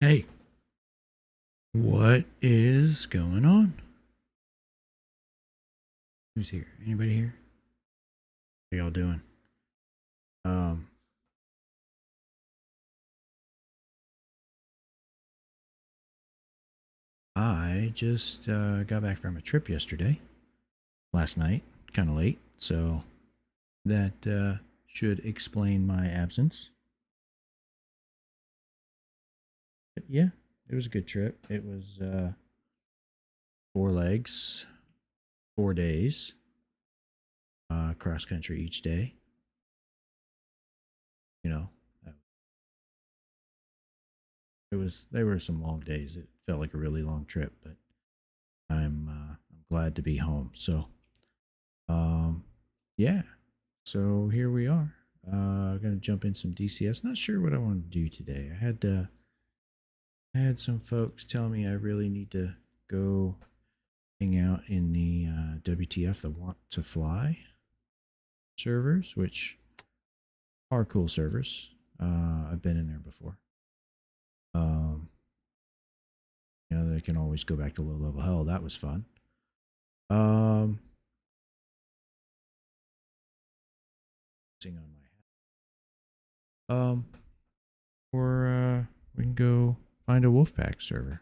Hey, what is going on? Who's here? Anybody here? How y'all doing? Um, I just got back from a trip yesterday, last night, kind of late, so that should explain my absence. But yeah, it was a good trip. It was 4 legs, 4 days, cross country each day. You know, uh, they were some long days. It felt like a really long trip, but I'm glad to be home. So Um, yeah. So here we are. Gonna jump in some DCS. Not sure what I want to do today. I had some folks tell me I really need to go hang out in the WTF, the Want to Fly servers, which are cool servers. I've been in there before. Um, they can always go back to low level hell. That was fun. Um, sing on my hat. Or we can go find a Wolfpack server.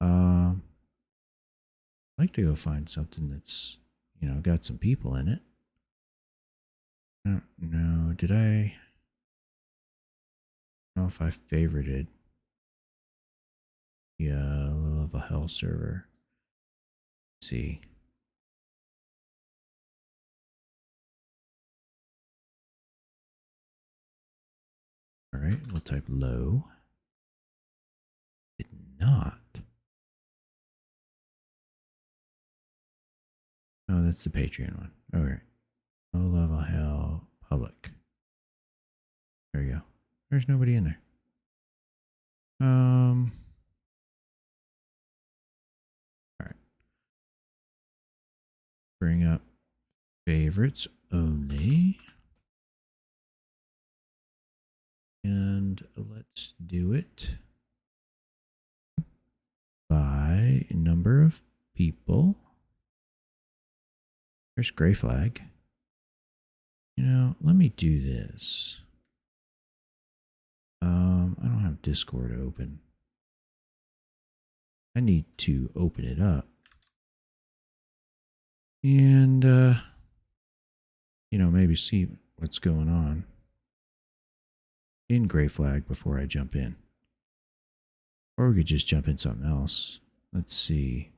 Um, I'd like to go find something that's, got some people in it. I don't know. Did I know if I favorited the Love a Hell server? Let's see. All right, we'll type low. Did not. Oh, that's the Patreon one. All right. Low level hell public. There you go. There's nobody in there. All right. Bring up favorites only. And let's do it by number of people. There's Gray Flag. Let me do this. I don't have Discord open. I need to open it up. And, maybe see what's going on in Gray Flag before I jump in. Or we could just jump in something else. Let's see.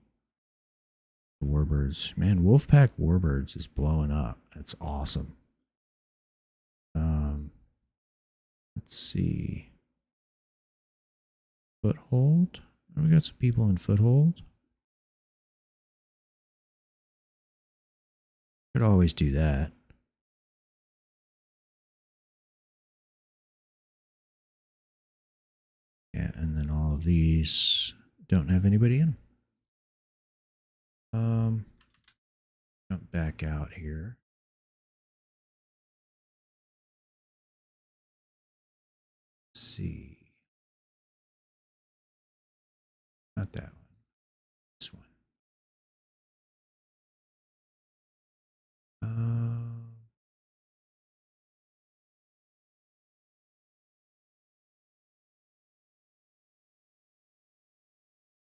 Warbirds. Man, Wolfpack Warbirds is blowing up. That's awesome. Let's see. Foothold. Oh, we got some people in Foothold. Could always do that. Yeah, and then all of these don't have anybody in them. Jump back out here. Let's see. Not that one. This one.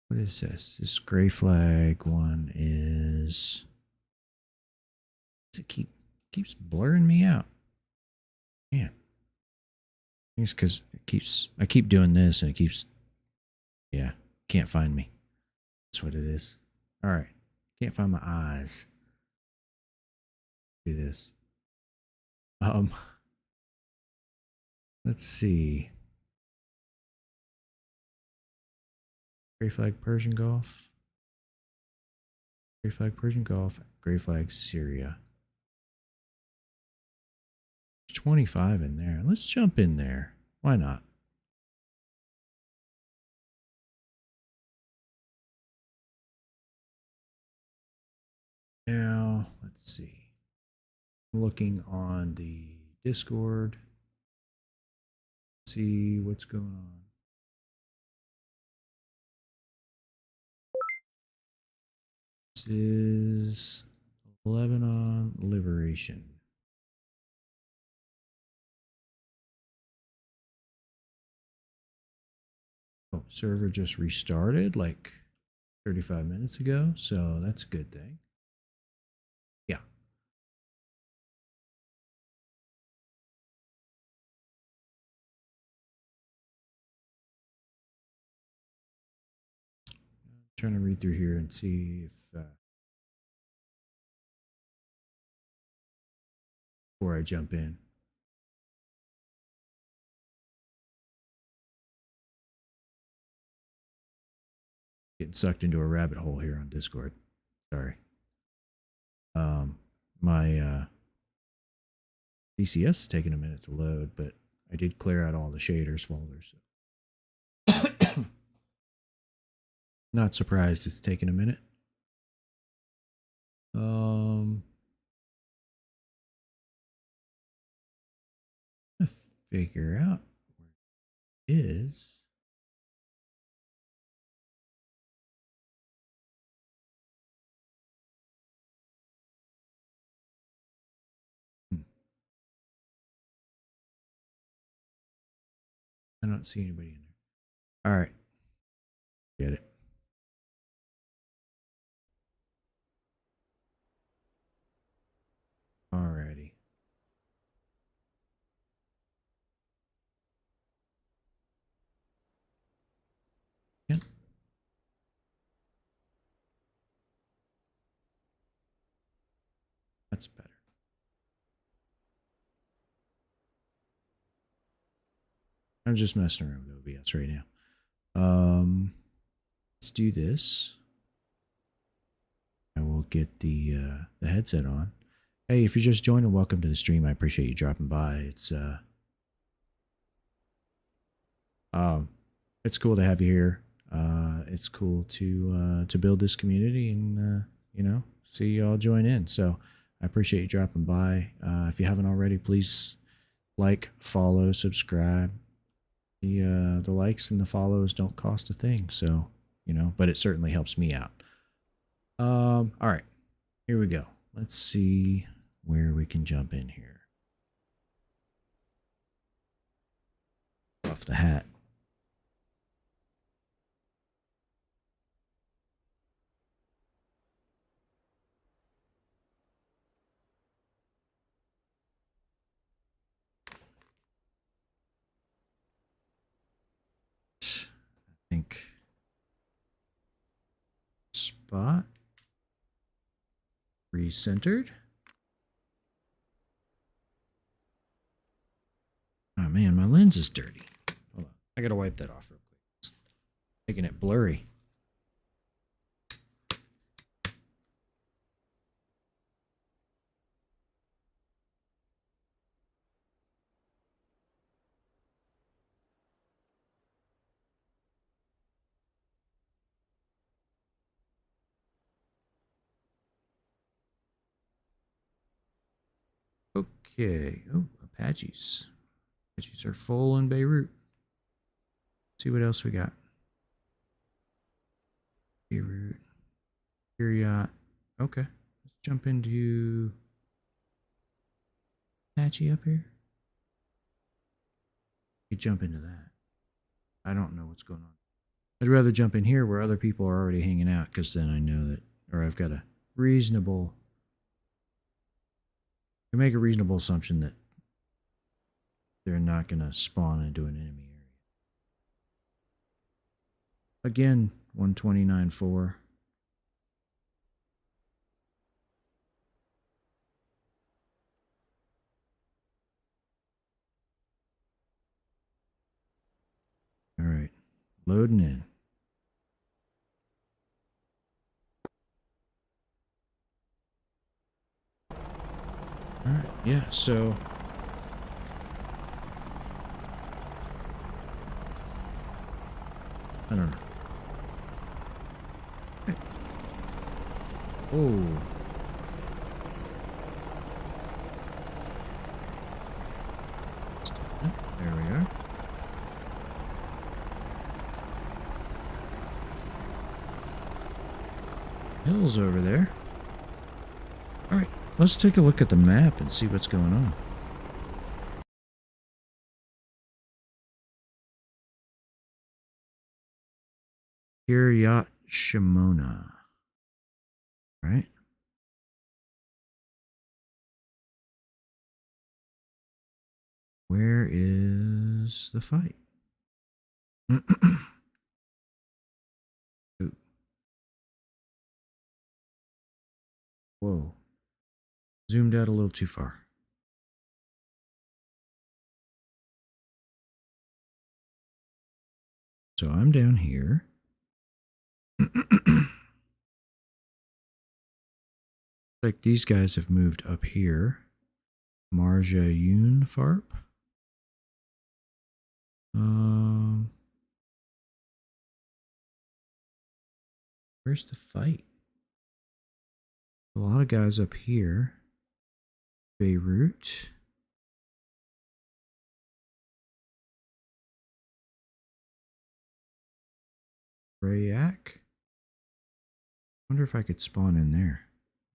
What is this? This Gray Flag one is. Does it keeps blurring me out? Man. I think it's because I keep doing this and it keeps. Yeah, can't find me. That's what it is. All right, can't find my eyes. Do this. Let's see. Gray Flag Persian Gulf. Gray Flag Persian Gulf. Gray Flag Syria. There's 25 in there. Let's jump in there. Why not? Now, let's see. I'm looking on the Discord. See what's going on. This is Lebanon Liberation. Oh, server just restarted like 35 minutes ago, so that's a good thing. Yeah. I'm trying to read through here and see if before I jump in. Getting sucked into a rabbit hole here on Discord. Sorry. My DCS is taking a minute to load, but I did clear out all the shaders folders. Not surprised it's taking a minute. I figure out where it is. I don't see anybody in there. All right. Get it. Alrighty. Yeah. That's better. I'm just messing around with OBS right now. Let's do this. I will get the headset on. Hey, if you're just joining, welcome to the stream. I appreciate you dropping by. It's cool to have you here. It's cool to build this community and you know, see y'all join in. So I appreciate you dropping by. If you haven't already, please like, follow, subscribe. The likes and the follows don't cost a thing, so you know, but it certainly helps me out. All right, here we go. Let's see where we can jump in here. Off the hat. I think spot recentered. Oh man, my lens is dirty. Hold on, I gotta wipe that off real quick. It's making it blurry. Okay. Oh, Apaches. Apaches are full in Beirut. Let's see what else we got. Beirut. Kiryat. Okay. Let's jump into Apache up here. You jump into that. I don't know what's going on. I'd rather jump in here where other people are already hanging out, because then I know that, or I've got a reasonable, I make a reasonable assumption that they're not going to spawn into an enemy area. Again, 129.4. All right, loading in. All right, yeah, so I don't know. Hey. Oh. There we are. Hills over there. Alright, let's take a look at the map and see what's going on. Kiryat Shimona. Right? Where is the fight? Ooh. Whoa. Zoomed out a little too far. So I'm down here. Like these guys have moved up here. Marja Yoon Farp. Where's the fight? A lot of guys up here. Beirut. Rayak. Wonder if I could spawn in there.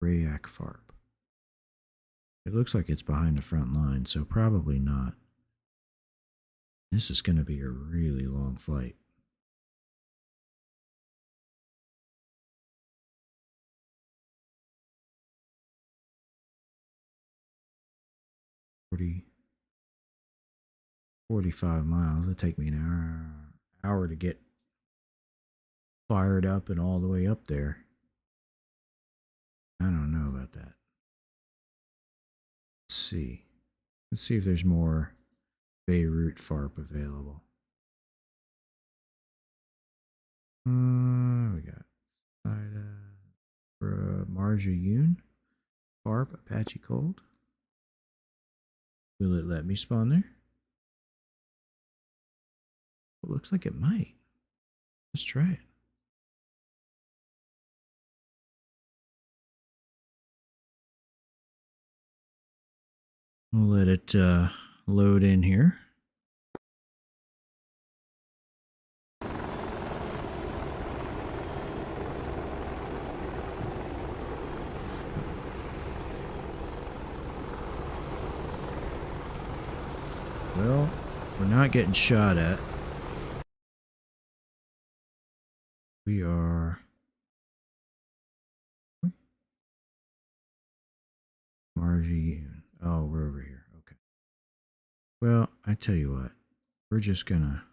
Rayak Farp. It looks like it's behind the front line, so probably not. This is going to be a really long flight. Forty 45 miles. It'll take me an hour to get fired up and all the way up there. I don't know about that. Let's see. Let's see if there's more Beirut FARP available. We got Marja Yoon FARP Apache Cold. Will it let me spawn there? Well, looks like it might. Let's try it. We'll let it load in here. Well, we're not getting shot at. We are... Margie. Oh, we're over here. Okay. Well, I tell you what. We're just gonna...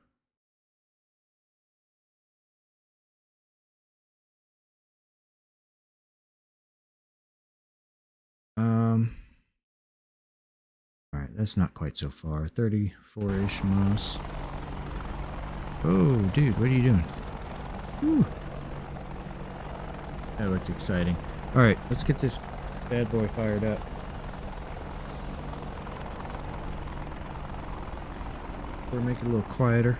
Alright, that's not quite so far. 34-ish miles. Oh, dude, what are you doing? Whew. That looked exciting. Alright, let's get this bad boy fired up. We'll make it a little quieter.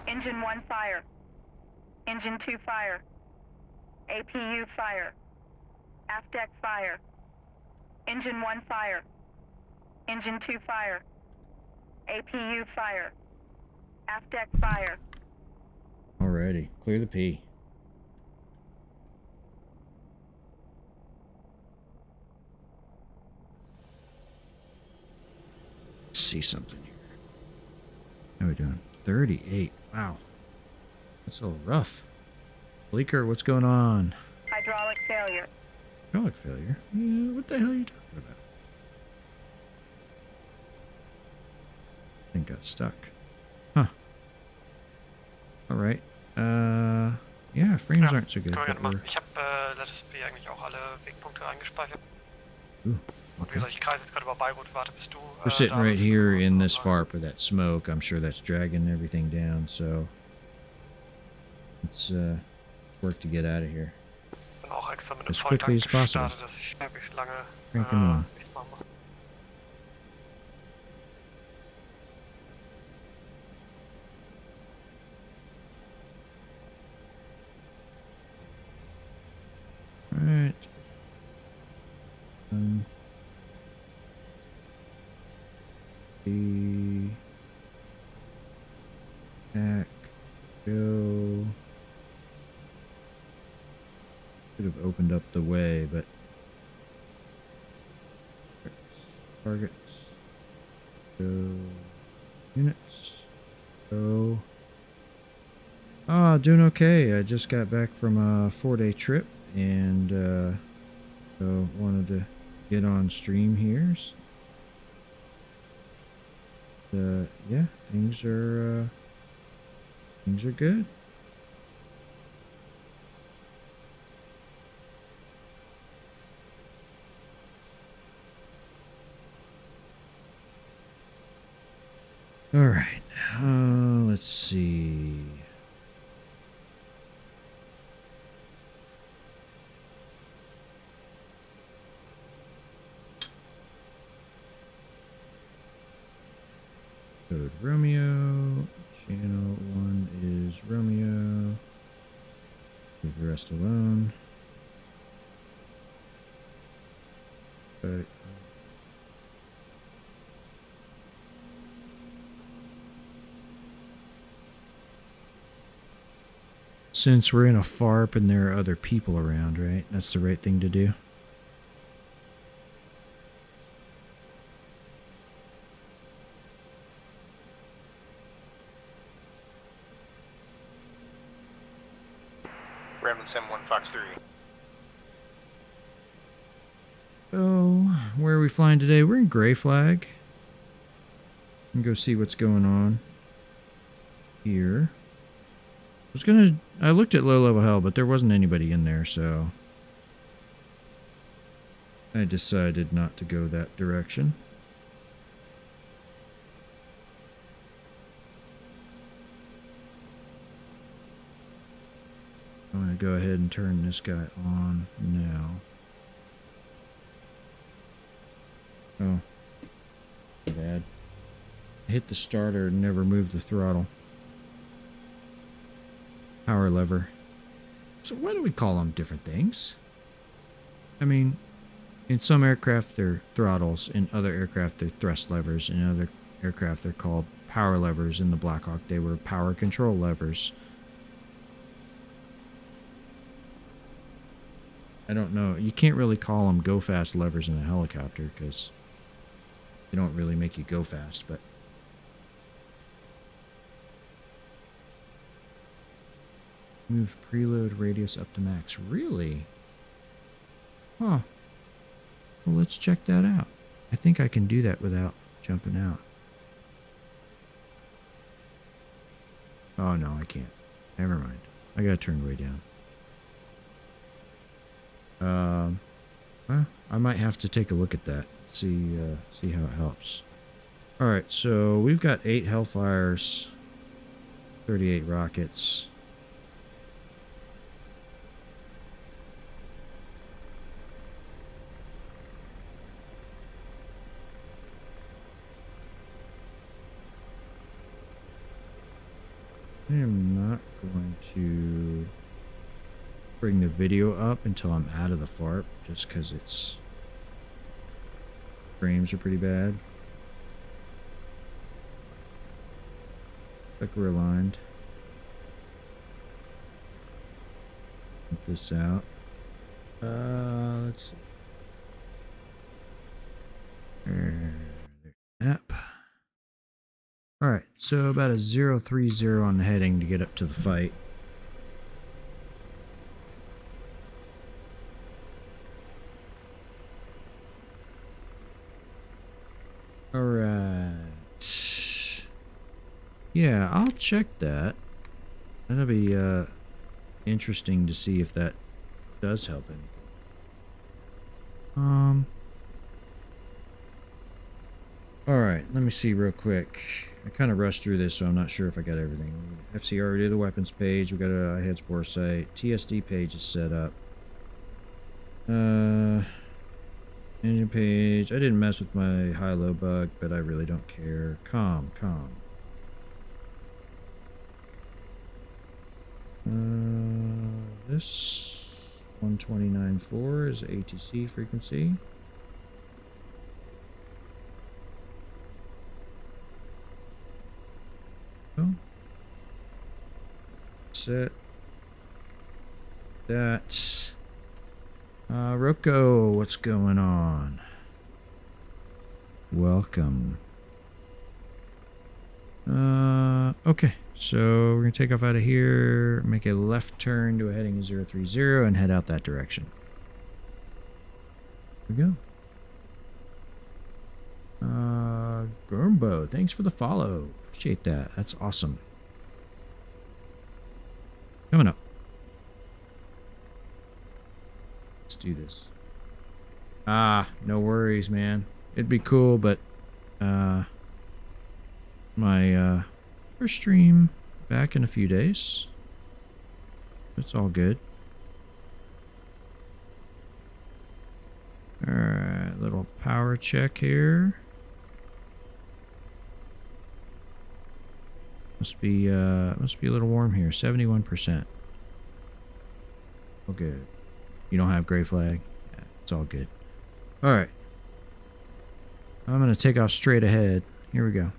Engine 1 fire. Engine 2 fire. APU fire. Aft deck fire. Engine 1 fire. Engine 2 fire. APU fire. Aft deck fire. Alrighty, clear the P. Let's see something here. How are we doing? 38. Wow. That's a little rough. Bleaker, what's going on? Hydraulic failure. Hydraulic failure? Yeah, what the hell are you talking about? Thing got stuck. Huh. Alright. Yeah, frames aren't so good. Ich habe letztes eigentlich auch alle Wegpunkte eingespeichert. Ooh, Und wie gesagt, ich kreise jetzt gerade über Beirut, warte bis du... We're sitting right here in this FARP with that smoke. I'm sure that's dragging everything down, so... Let's work to get out of here. As quickly as possible. Crank them on. Alright. The back go Should have opened up the way, but targets, go, units, go. Ah, doing okay. I just got back from a 4-day trip, and so wanted to get on stream here. Yeah, things are good. All right, let's see. Code Romeo. Channel 1 is Romeo. Leave the rest alone. Okay. Since we're in a FARP and there are other people around, right? That's the right thing to do. Ramblin' Sim 1 Fox 3. So, where are we flying today? We're in Gray Flag. And go see what's going on here. I looked at low level hell, but there wasn't anybody in there, so I decided not to go that direction. I'm going to go ahead and turn this guy on now. Oh, bad. I hit the starter and never moved the throttle. Power lever. So why do we call them different things? I mean, in some aircraft they're throttles, in other aircraft they're thrust levers, in other aircraft they're called power levers. In the Black Hawk they were power control levers. I don't know. You can't really call them go fast levers in a helicopter because they don't really make you go fast, but move preload radius up to max. Really? Huh. Well, let's check that out. I think I can do that without jumping out. Oh, no, I can't. Never mind. I gotta turn way down. Well, I might have to take a look at that. See how it helps. Alright, so we've got 8 Hellfires, 38 rockets. I am not going to bring the video up until I'm out of the FARP, just because its frames are pretty bad. Like we're aligned. Put this out. Let's see. App. Alright, so about a 030 on the heading to get up to the fight. Alright. Yeah, I'll check that. That'll be interesting to see if that does help anything. Alright, let me see real quick. I kind of rushed through this, so I'm not sure if I got everything. FCR to the weapons page. We got a heads bore site. TSD page is set up. Engine page. I didn't mess with my high-low bug, but I really don't care. Com. This 129.4 is ATC frequency. Oh. Set that. Rocco, what's going on? Welcome. Okay, so we're gonna take off out of here, make a left turn to a heading 030 and head out that direction. Here we go. Gurmbo, thanks for the follow. Appreciate that. That's awesome. Coming up. Let's do this. No worries, man. It'd be cool, but my first stream back in a few days. It's all good. Alright, little power check here. Must be a little warm here. 71%. Oh, good. You don't have gray flag? Yeah, it's all good. Alright. I'm gonna take off straight ahead. Here we go.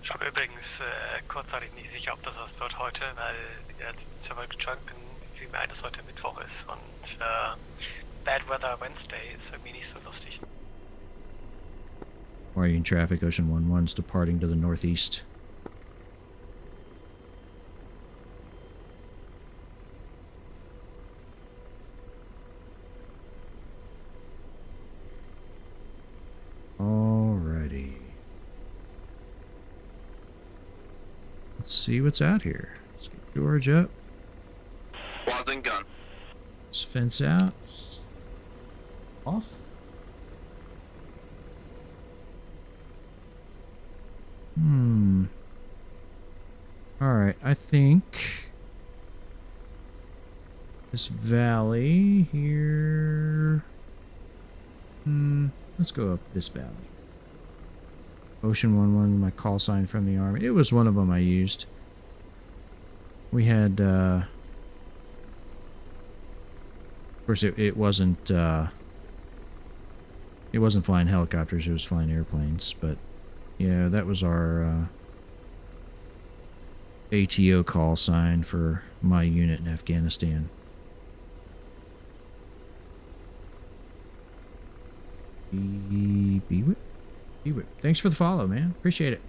Ich war mir übrigens kurzzeitig nicht sicher, ob das was dort heute, weil als ich aber gejoggt bin, fiel mir ein, dass heute Mittwoch ist und Bad Weather Wednesday ist irgendwie nicht so lustig. Why are you in traffic? Ocean 11's departing to the northeast. Alrighty. Let's see what's out here. Let's get George up. Wasn't gun. Let's fence out. Off. Alright, I think this valley here. Let's go up this valley. Ocean 11, my call sign from the Army. It was one of them I used. We had, of course, it wasn't flying helicopters, it was flying airplanes, but yeah, that was our ATO call sign for my unit in Afghanistan. B-Whip. B-Whip. Thanks for the follow, man. Appreciate it.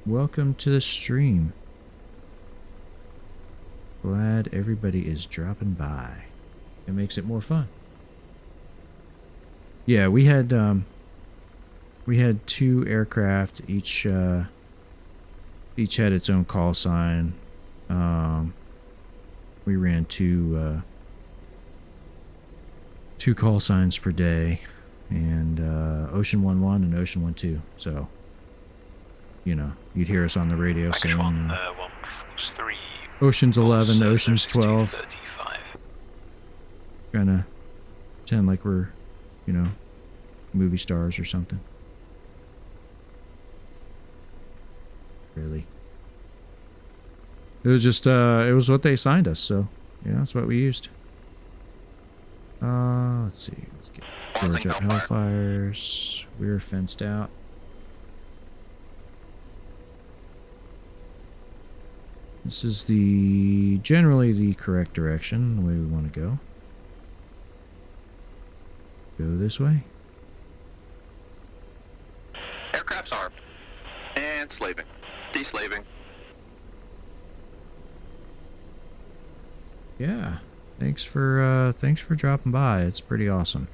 Welcome to the stream. Glad everybody is dropping by. It makes it more fun. Yeah, we had two aircraft. Each had its own call sign. We ran two call signs per day, and Ocean 11 and Ocean 12. So, you know, you'd hear us on the radio saying Ocean's 11, Ocean's 12. Kind of pretend like we're, you know, movie stars or something. Really. It was just, it was what they assigned us, so, yeah, that's what we used. Let's see. Let's get George up Hellfires. We're fenced out. This is generally the correct direction, the way we want to go. Go this way. Aircraft's armed. And slaving. Deslaving. Yeah. Thanks for dropping by. It's pretty awesome.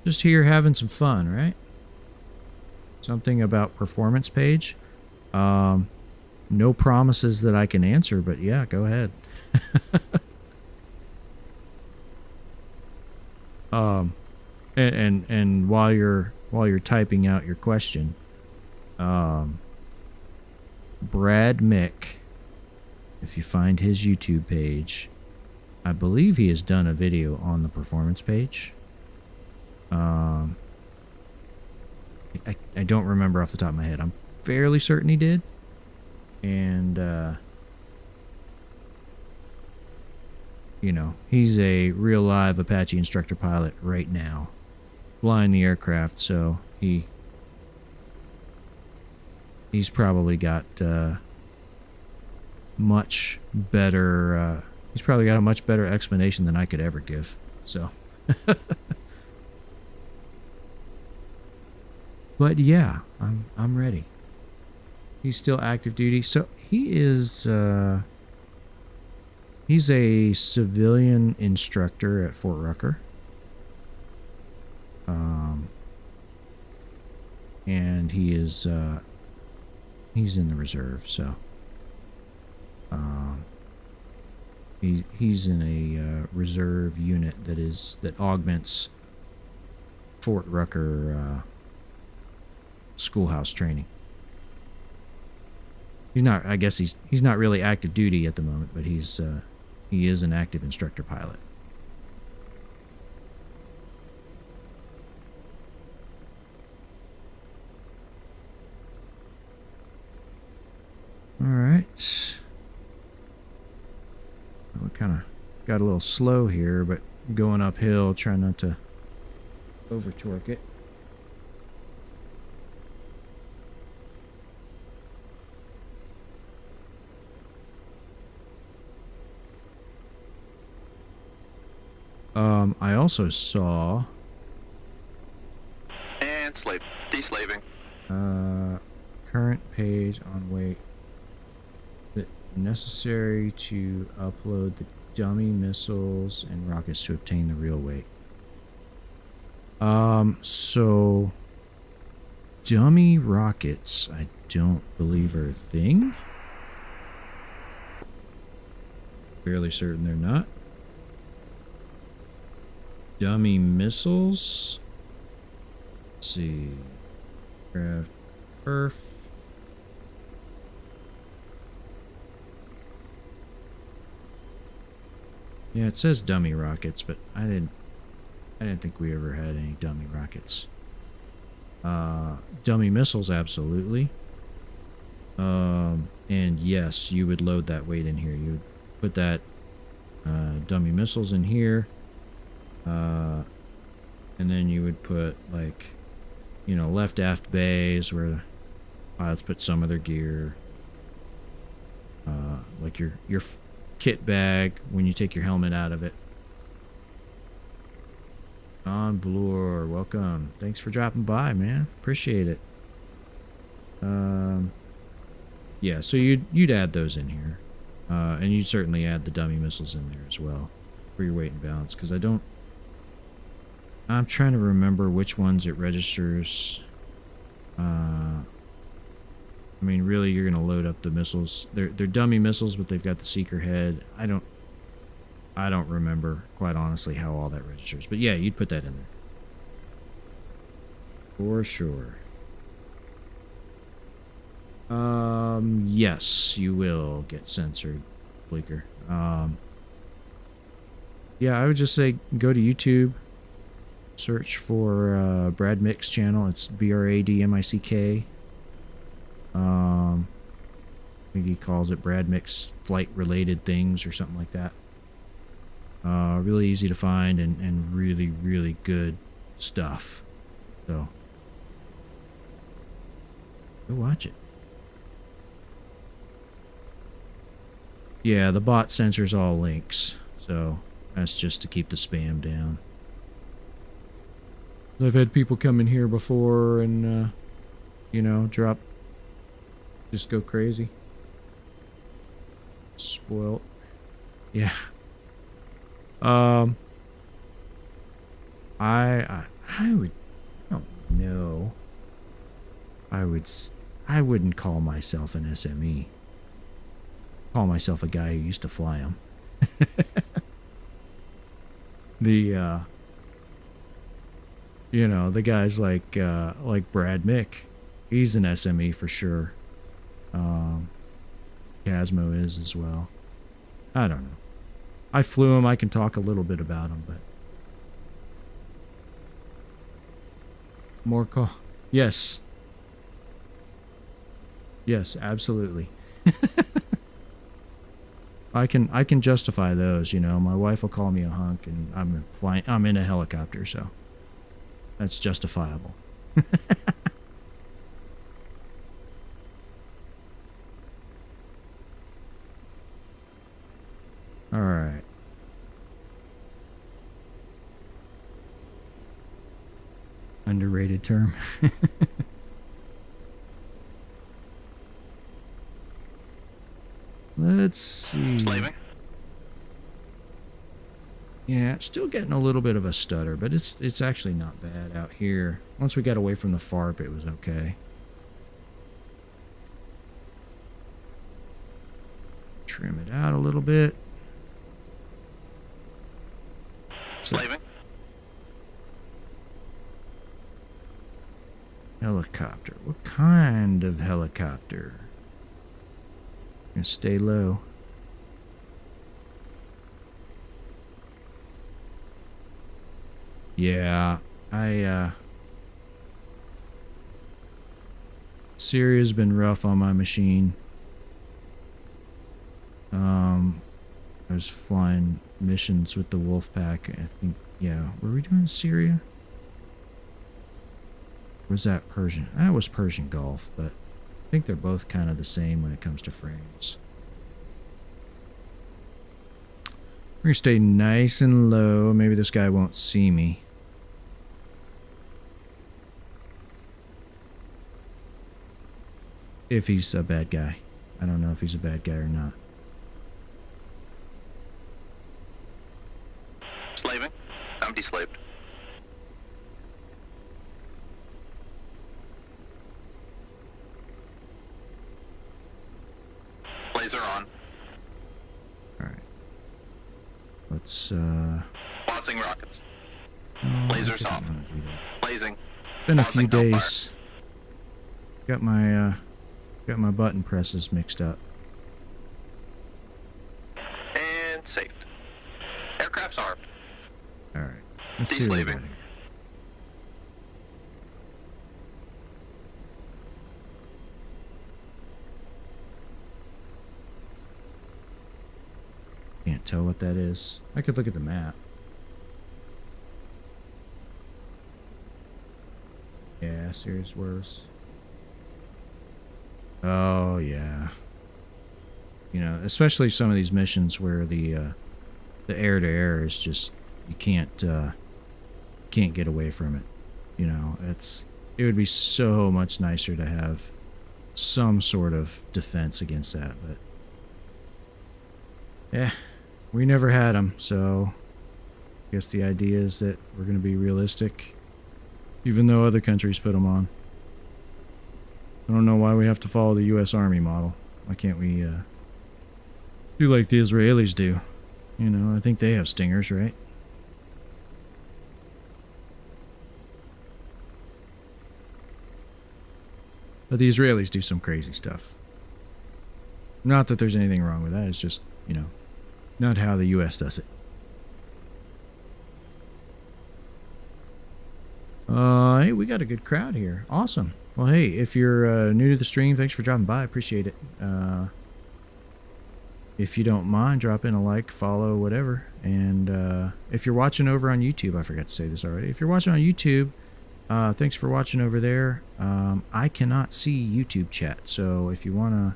Just here having some fun, right? Something about performance page. No promises that I can answer, but yeah, go ahead. And while you're typing out your question, Brad Mick, if you find his YouTube page, I believe he has done a video on the performance page. I don't remember off the top of my head. I'm fairly certain he did. And, you know, he's a real live Apache instructor pilot right now, flying the aircraft, so he's probably got much better. He's probably got a much better explanation than I could ever give. So, but yeah, I'm ready. He's still active duty. So he is. He's a civilian instructor at Fort Rucker. And he is. He's in the reserve. So. He's in a reserve unit that augments Fort Rucker schoolhouse training. He's not. I guess he's not really active duty at the moment, but he is an active instructor pilot. All right. We kind of got a little slow here, but going uphill, trying not to over torque it. I also saw And slave. Deslaving. current page on weight. Necessary to upload the dummy missiles and rockets to obtain the real weight. So dummy rockets, I don't believe are a thing. Fairly certain they're not. Dummy missiles. Let's see. Craft perf. Yeah, it says dummy rockets, but I didn't think we ever had any dummy rockets. Dummy missiles, absolutely. And yes, you would load that weight in here. You would put that dummy missiles in here. And then you would put, like, you know, left aft bays where pilots put some of their gear. Like your kit bag when you take your helmet out of it. On Bloor, welcome. Thanks for dropping by, man. Appreciate it. Yeah, so you'd add those in here. And you'd certainly add the dummy missiles in there as well for your weight and balance, because I'm trying to remember which ones it registers. I mean, really, you're going to load up the missiles. They're dummy missiles, but they've got the seeker head. I don't remember, quite honestly, how all that registers. But yeah, you'd put that in there. For sure. Yes, you will get censored, Bleaker. Yeah, I would just say go to YouTube. Search for Brad Mick's channel. It's BRADMICK. I think he calls it Brad Mick's flight related things or something like that. Really easy to find and really, really good stuff. So go watch it. Yeah, the bot censors all links, so that's just to keep the spam down. I've had people come in here before and, you know, just go crazy. Spoilt. Yeah. I would, I don't know. I wouldn't call myself an SME. Call myself a guy who used to fly them. You know, the guys like Brad Mick, he's an SME for sure. Casmo is as well. I don't know. I flew him. I can talk a little bit about him, but more call. Yes. Yes, absolutely. I can justify those, you know. My wife will call me a hunk and I'm in a helicopter, so that's justifiable. Underrated term. Let's see. Slaving. Yeah, still getting a little bit of a stutter, but it's actually not bad out here. Once we got away from the FARP, it was okay. Trim it out a little bit. Slaving. Helicopter. What kind of helicopter? Gonna stay low. Yeah, Syria's been rough on my machine. I was flying missions with the Wolfpack. I think, yeah, were we doing Syria? Or was that Persian? That was Persian Gulf, but I think they're both kind of the same when it comes to frames. We're gonna stay nice and low. Maybe this guy won't see me. If he's a bad guy. I don't know if he's a bad guy or not. Slaving. I'm deslaved. Laser on. Alright. Let's, Launching rockets. oh, Lasers I off. think I'm gonna do that. Blazing. Been a Launching few hellfire. days. Got my button presses mixed up. And saved. Aircraft's armed. Alright. Let's see what we got Deslaving. here. Can't tell what that is. I could look at the map. Yeah, serious worse. Oh yeah. You know, especially some of these missions where the air-to-air is just you can't get away from it. You know, it would be so much nicer to have some sort of defense against that, but yeah, we never had them, so I guess the idea is that we're going to be realistic, even though other countries put them on. I don't know why we have to follow the U.S. Army model. Why can't we do like the Israelis do? You know, I think they have Stingers, right? But the Israelis do some crazy stuff. Not that there's anything wrong with that, it's just, you know, not how the U.S. does it. Hey, we got a good crowd here. Awesome. Well, hey, if you're new to the stream, thanks for dropping by. I appreciate it. If you don't mind, drop in a like, follow, whatever. And if you're watching over on YouTube, I forgot to say this already. If you're watching on YouTube, thanks for watching over there. I cannot see YouTube chat, so if you want to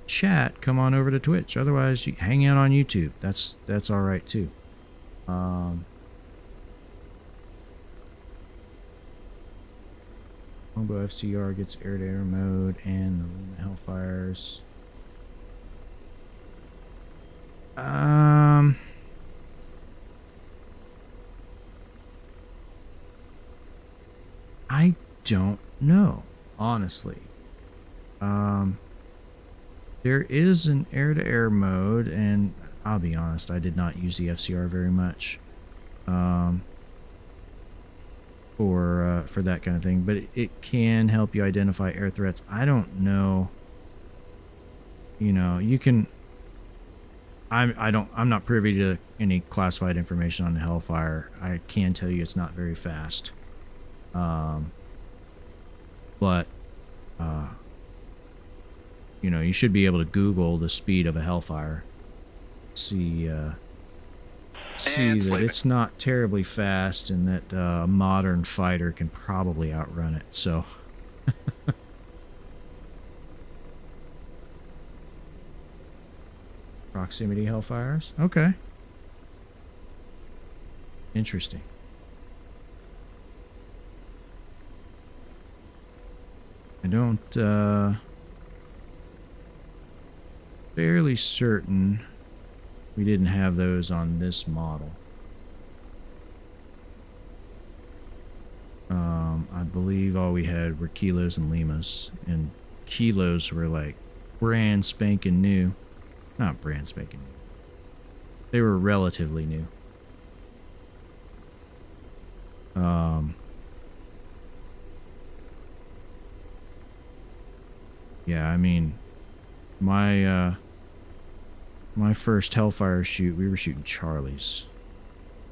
chat, come on over to Twitch. Otherwise, you hang out on YouTube. That's all right too. Combo FCR gets air-to-air mode and the Luna Hellfires. I don't know, honestly. There is an air-to-air mode, and I'll be honest, I did not use the FCR very much. For that kind of thing, but it can help you identify air threats. I don't know. You know, you can. I'm not privy to any classified information on the Hellfire. I can tell you it's not very fast. But you know, you should be able to Google the speed of a Hellfire. See that it's not terribly fast, and that a modern fighter can probably outrun it. So, proximity Hellfires. Okay, interesting. don't, fairly certain we didn't have those on this model. I believe all we had were kilos and limas, and kilos were like brand spanking new. Not brand spanking new. They were relatively new. Yeah, I mean, my first Hellfire shoot, we were shooting Charlies.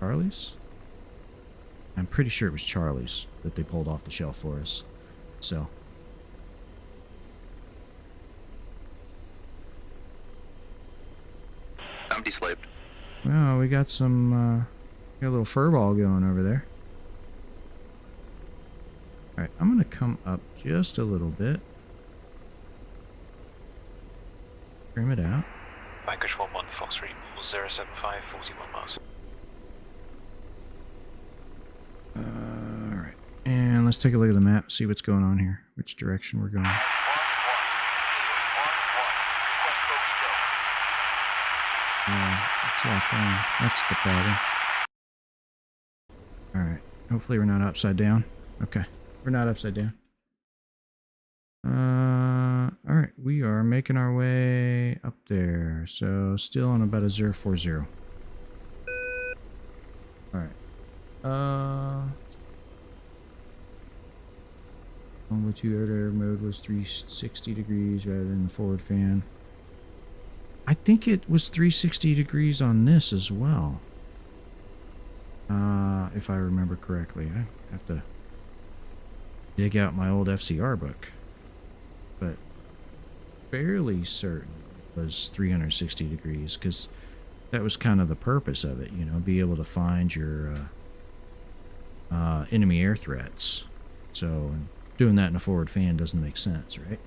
Charlies? I'm pretty sure it was Charlies that they pulled off the shelf for us. So. I'm deslaved. Well, we got some, got a little furball going over there. Alright, I'm gonna come up just a little bit. Trim it out. Vanquish 1-1, Fox 3, 075, 41 miles. Alright, and let's take a look at the map, see what's going on here, which direction we're going. It's locked down. That's the problem. Alright, hopefully we're not upside down. Okay, we're not upside down. Alright, we are making our way up there, so still on about a 040. Alright. Only 2 air mode was 360 degrees rather than the forward fan. I think it was 360 degrees on this as well. If I remember correctly. I have to dig out my old FCR book. But fairly certain it was 360 degrees, because that was kind of the purpose of it, you know, be able to find your enemy air threats. So doing that in a forward fan doesn't make sense, right?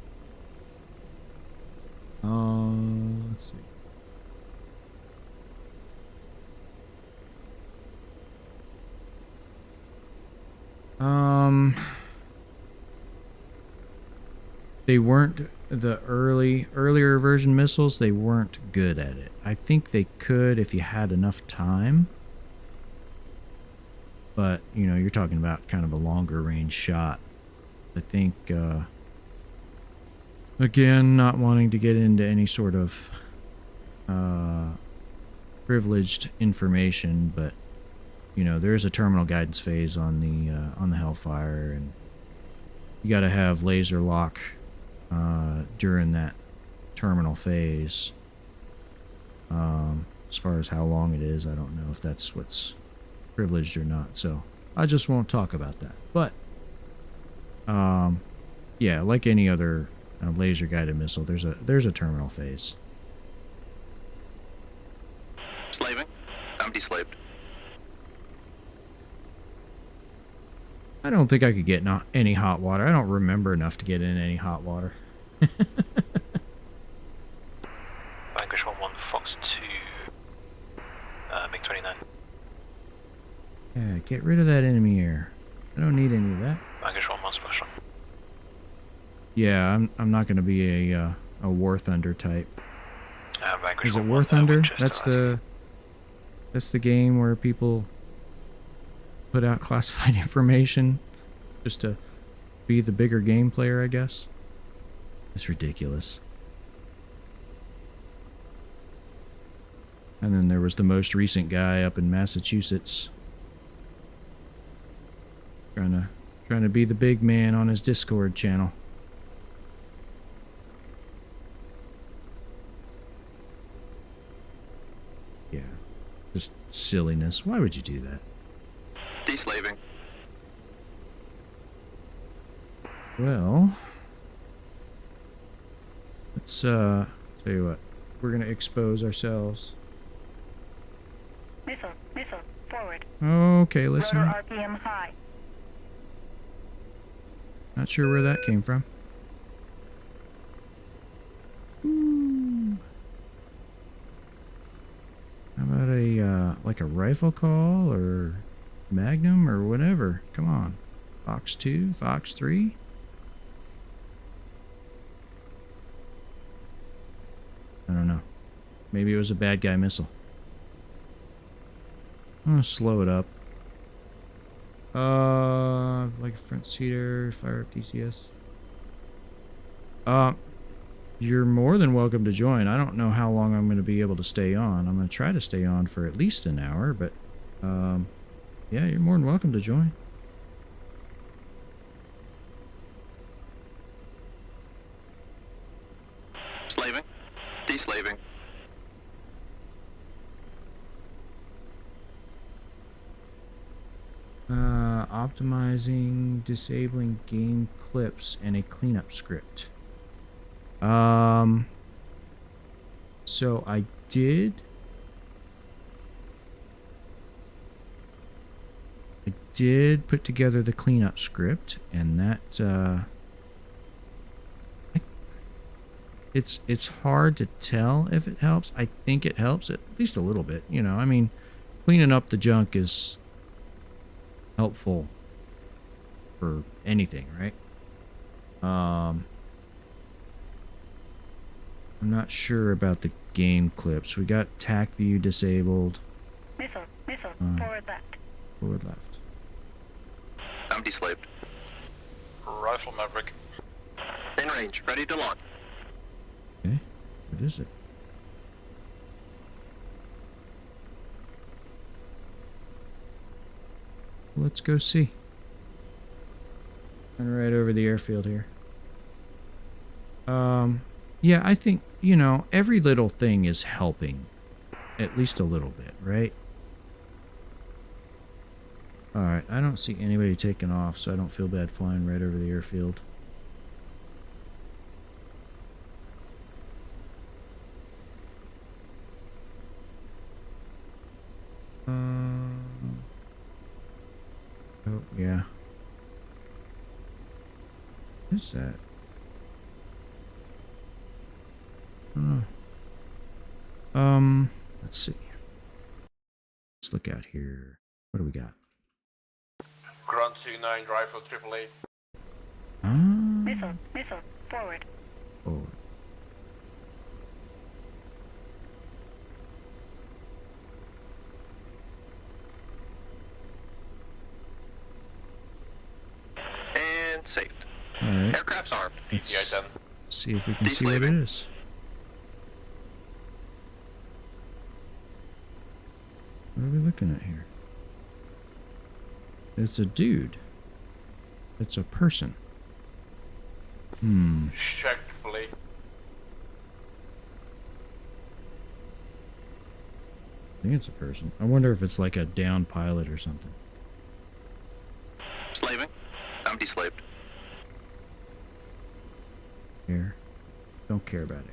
Let's see. They weren't the earlier version missiles, they weren't good at it. I think they could if you had enough time. But, you know, you're talking about kind of a longer range shot. I think, again, not wanting to get into any sort of privileged information, but you know, there is a terminal guidance phase on the Hellfire, and you got to have laser lock during that terminal phase. As far as how long it is, I don't know if that's what's privileged or not, so I just won't talk about that. But yeah, like any other laser guided missile, there's a terminal phase. Slaving. I'm deslaved. I don't think I could get any hot water. I don't remember enough to get in any hot water. Vanquish 1-1, Fox 2, MiG-29. Yeah, get rid of that enemy air. I don't need any of that. Vanquish 1-1, splash on. Yeah, I'm not going to be a War Thunder type. Vanquish Is it 1-1, War Thunder? Winchester, That's the game where people put out classified information just to be the bigger game player, I guess. It's ridiculous. And then there was the most recent guy up in Massachusetts trying to be the big man on his Discord channel. Yeah, just silliness. Why would you do that? Deslaving. Well, let's tell you what, we're gonna expose ourselves. Missile, forward. Okay, listen. Rotor RPM high. Not sure where that came from. Ooh. How about a like a rifle call or Magnum or whatever? Come on, Fox 2, Fox 3. I don't know. Maybe it was a bad guy missile. I'm gonna slow it up. Like a front seater, fire up DCS. You're more than welcome to join. I don't know how long I'm going to be able to stay on. I'm going to try to stay on for at least an hour, but, yeah, you're more than welcome to join. Slaving. Deslaving. Optimizing, disabling game clips, and a cleanup script. So I did put together the cleanup script, and that, it's hard to tell if it helps. I think it helps at least a little bit, you know. I mean, cleaning up the junk is helpful for anything, right? I'm not sure about the game clips. We got tac view disabled. Missile. Forward left. Forward left. I'm deslaved. Rifle Maverick. In range. Ready to launch. Okay. What is it? Let's go see. And right over the airfield here. Yeah, I think, you know, every little thing is helping. At least a little bit, right? Alright, I don't see anybody taking off, so I don't feel bad flying right over the airfield. Oh, yeah. What is that? Let's see. Let's look out here. What do we got? Grunt 29, Rifle AAA. Missile. Forward. Forward. And saved. Alright. Aircraft's armed. Let's Yeah, done. see if we can see what it Deslaving. is. What are we looking at here? It's a dude. It's a person. Check AAA. I think it's a person. I wonder if it's like a down pilot or something. Slaving. I'm deslaved. Air. Don't care about air.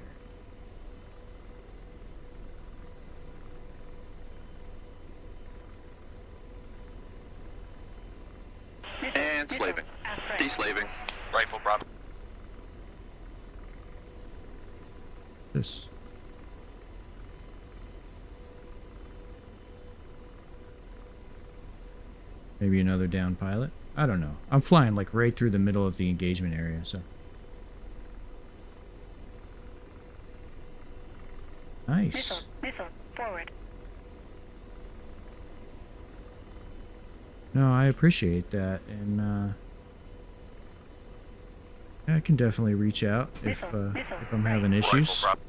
And slaving. Aft right. Deslaving. Rifle Bravo. This. Maybe another down pilot? I don't know. I'm flying like right through the middle of the engagement area, so. Nice. Missile. Forward. No, I appreciate that, and I can definitely reach out if I'm having issues. Rifle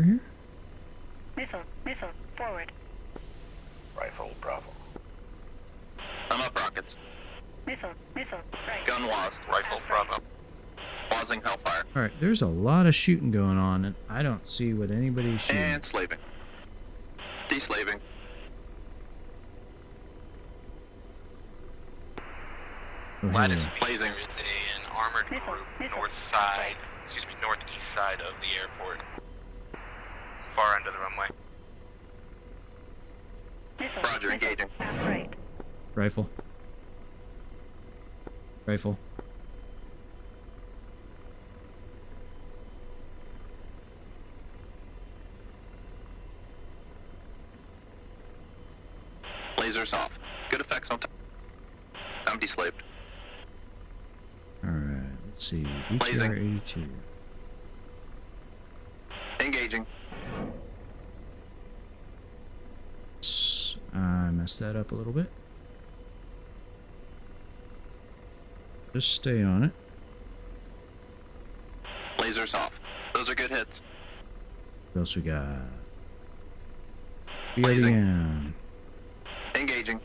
Over here? Missile. Forward. Rifle Bravo. I'm up rockets. Missile. Right. Gun wasp. Rifle Bravo. Wasing Hellfire. All right, there's a lot of shooting going on, and I don't see what anybody's shooting. And slaving. Deslaving. Oh, here Lattice we are. Blazing. There is an armored group northeast side of the airport. Far end of the runway. Roger, engaging. Aft right. Rifle. Lasers off. Good effects on top. I'm deslaved. All right, let's Let's see. Blazing. BTR 82. Engaging. I messed that up a little bit. Just stay on it. Lasers off. Those are good hits. What else we got? Blazing. BRDM. Engaging.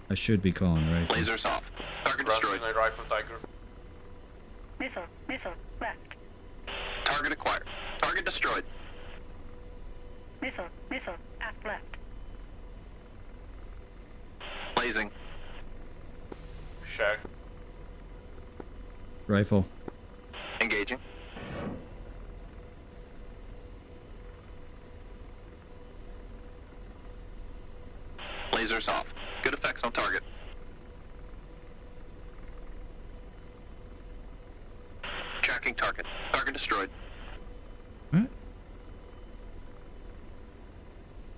I should be calling rifle. Lasers off. Target destroyed. Rifle Tiger. Missile. Missile. Left. Target acquired. Target destroyed. Missile. Missile. Aft left. Blazing. Shack. Rifle. Engaging. Lasers off. Good effects on target. Tracking target. Target destroyed. What?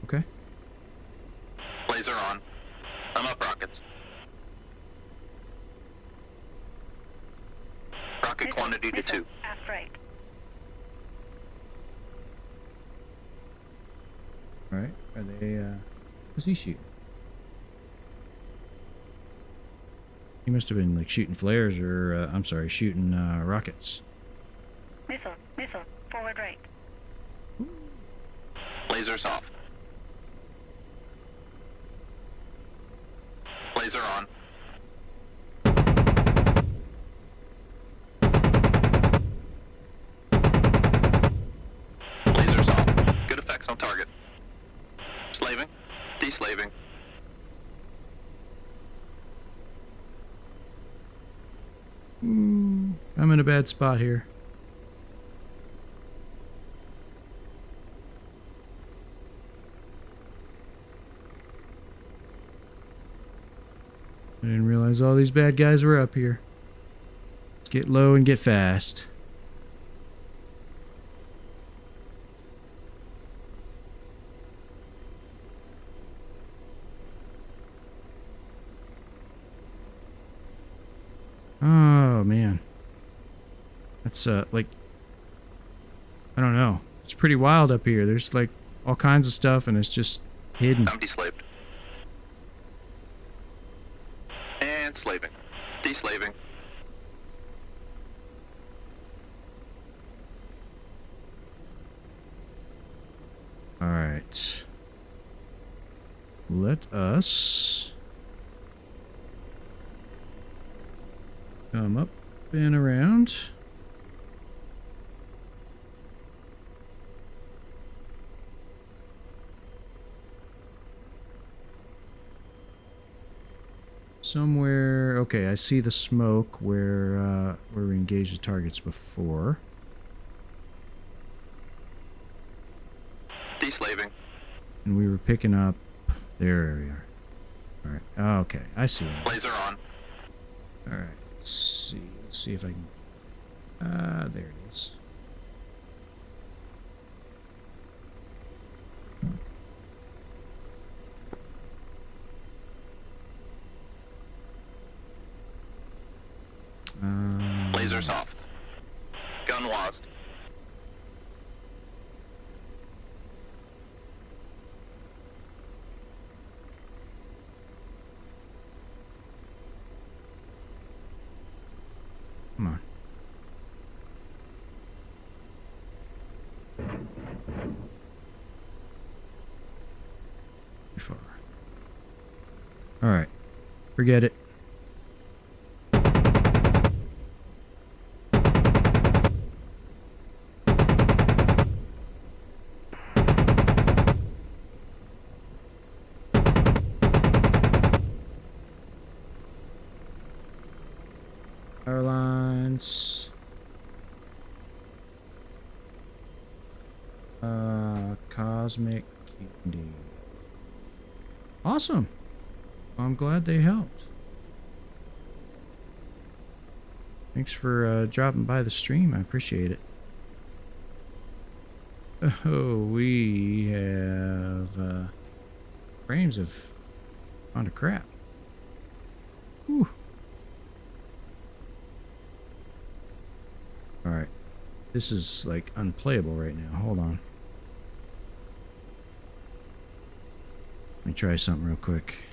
Okay. Laser on. I'm up rockets. Rocket Missile. quantity to Missile. 2. Aft right. Alright. Are they, what's he shooting? He must have been, like, shooting flares or, I'm sorry, shooting, rockets. Missile. Missile. Forward right. Lasers off. Laser on. Lasers off. Good effects on target. Slaving. Deslaving. I'm in a bad spot here. I didn't realize all these bad guys were up here. Let's get low and get fast. Oh man. That's like, I don't know. It's pretty wild up here. There's like all kinds of stuff and it's just hidden. I'm deslaved. And slaving. Deslaving. Alright. Let us come up and around. Somewhere, okay, I see the smoke where we engaged the targets before. Deslaving. And we were picking up, there we are. Alright, okay, I see them. Laser on. Alright, let's see if I can, there it is. Lasers off. Gun lost. Come on. Too far. Alright. Forget it. Power lines. Cosmic candy. Awesome. I'm glad they helped. Thanks for dropping by the stream. I appreciate it. Oh, we have frames of on to crap. Whew. All right, this is like unplayable right now. Hold on. Let me try something real quick.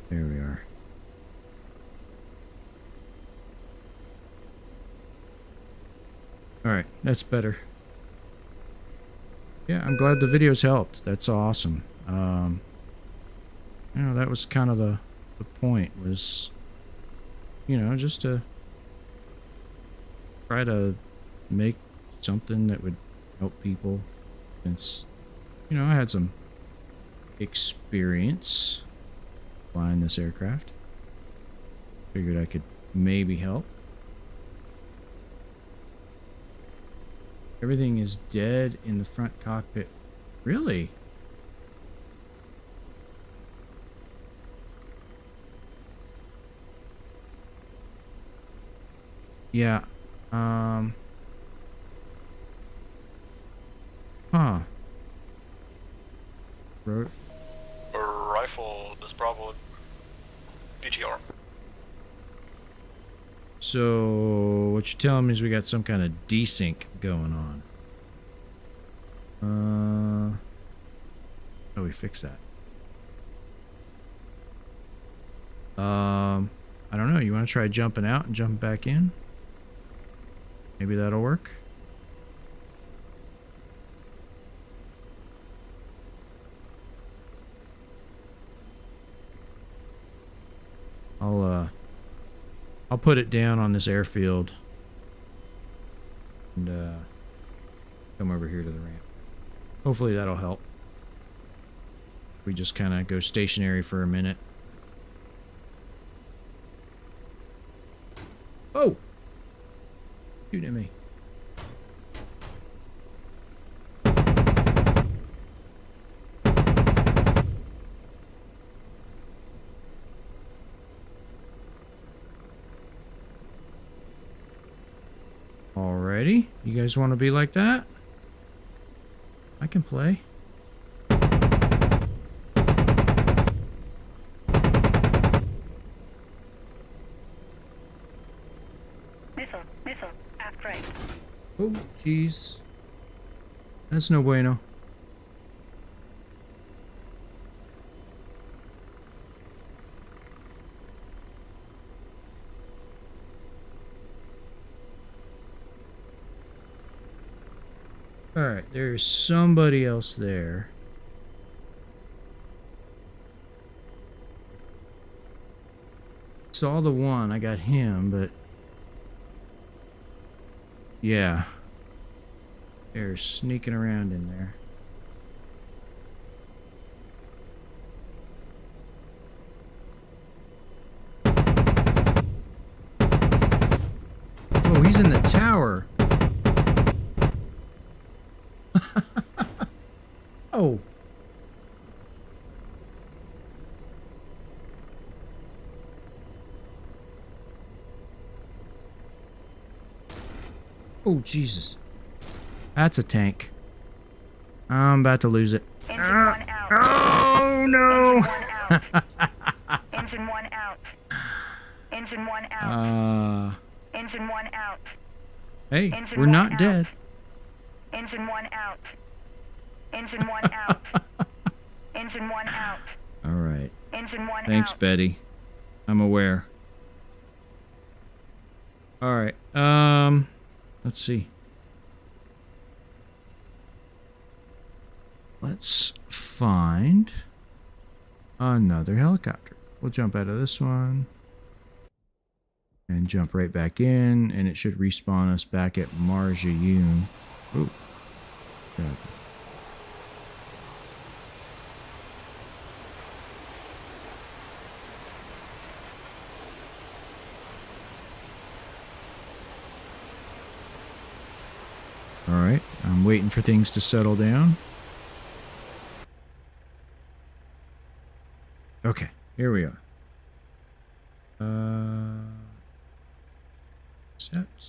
There we are. All right, that's better. Yeah, I'm glad the videos helped. That's awesome. You know, that was kind of the point was, you know, just to try to make something that would help people, since, you know, I had some experience flying this aircraft. Figured I could maybe help. Everything is dead in the front cockpit. Really? Yeah. Huh. Wrote. Rifle, this Bravo BTR. So, what you're telling me is we got some kind of desync going on. How do we fix that? I don't know. You want to try jumping out and jumping back in? Maybe that'll work. I'll put it down on this airfield and come over here to the ramp. Hopefully that'll help. We just kind of go stationary for a minute. Oh! Shooting at me. Alrighty. You guys want to be like that? I can play. Missile, aft right. Oh, jeez. That's no bueno. Alright, there's somebody else there. Saw the one, I got him, but... yeah. They're sneaking around in there. Oh, he's in the tower. Oh. Oh, Jesus. That's a tank. I'm about to lose it. Engine 1 out. Oh, no. Engine 1 out. Engine 1 out. Engine 1 out. Hey, Engine we're one not out. dead. Engine 1 out. Engine 1 out. Engine 1 out. All right. Engine 1 Thanks, out. Betty. I'm aware. All right. Let's see. Let's find another helicopter. We'll jump out of this one and jump right back in, and it should respawn us back at Marjayoun. Ooh. God. All right, I'm waiting for things to settle down. Okay, here we are. Accept.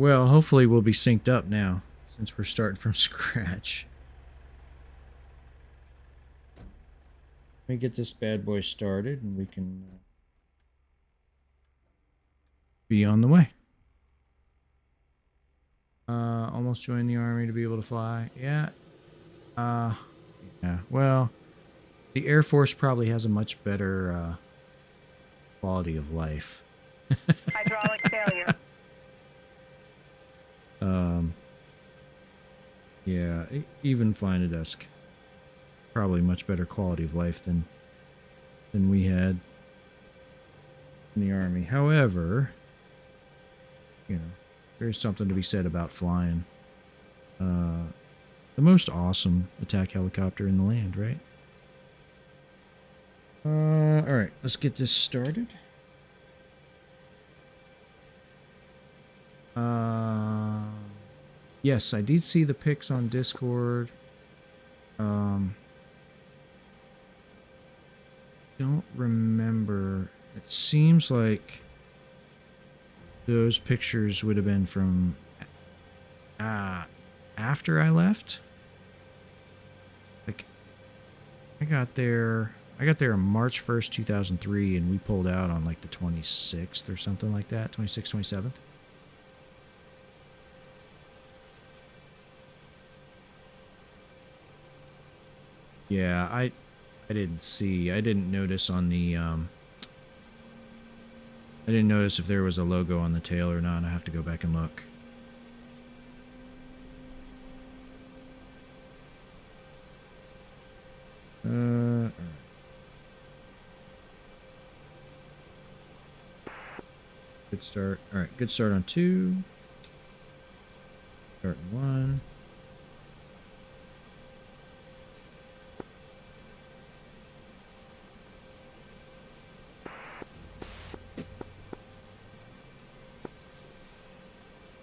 Well, hopefully we'll be synced up now, since we're starting from scratch. Let me get this bad boy started, and we can be on the way. Almost joined the army to be able to fly. Yeah. Yeah. Well, the Air Force probably has a much better quality of life. Hydraulic failure. Yeah, even flying a desk, probably much better quality of life than we had in the army. However, you know, there's something to be said about flying the most awesome attack helicopter in the land, right? All right, let's get this started. Yes, I did see the pics on Discord. Don't remember. It seems like those pictures would have been from after I left. Like, I got there on March 1st, 2003, and we pulled out on like the 26th or something like that, 26th, 27th. Yeah, I didn't see. I didn't notice on the I didn't notice if there was a logo on the tail or not. I have to go back and look. All right. Good start. All right, good start on 2. Start on 1.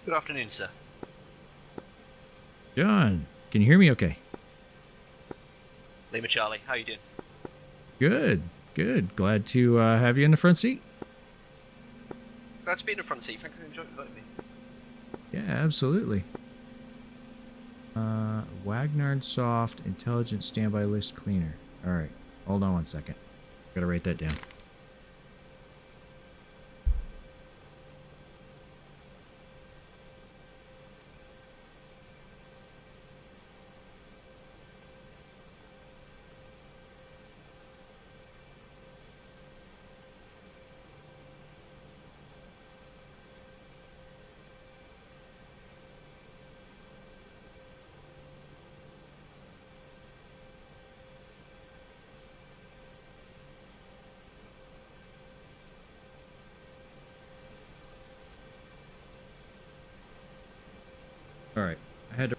Good afternoon, sir. John, can you hear me okay? Lima Charlie, how you doing? Good, good. Glad to have you in the front seat. Glad to be in the front seat. Thank you for inviting me. Yeah, absolutely. Wagnard Soft Intelligent Standby List Cleaner. All right, hold on one second. Gotta write that down. All right, I had to.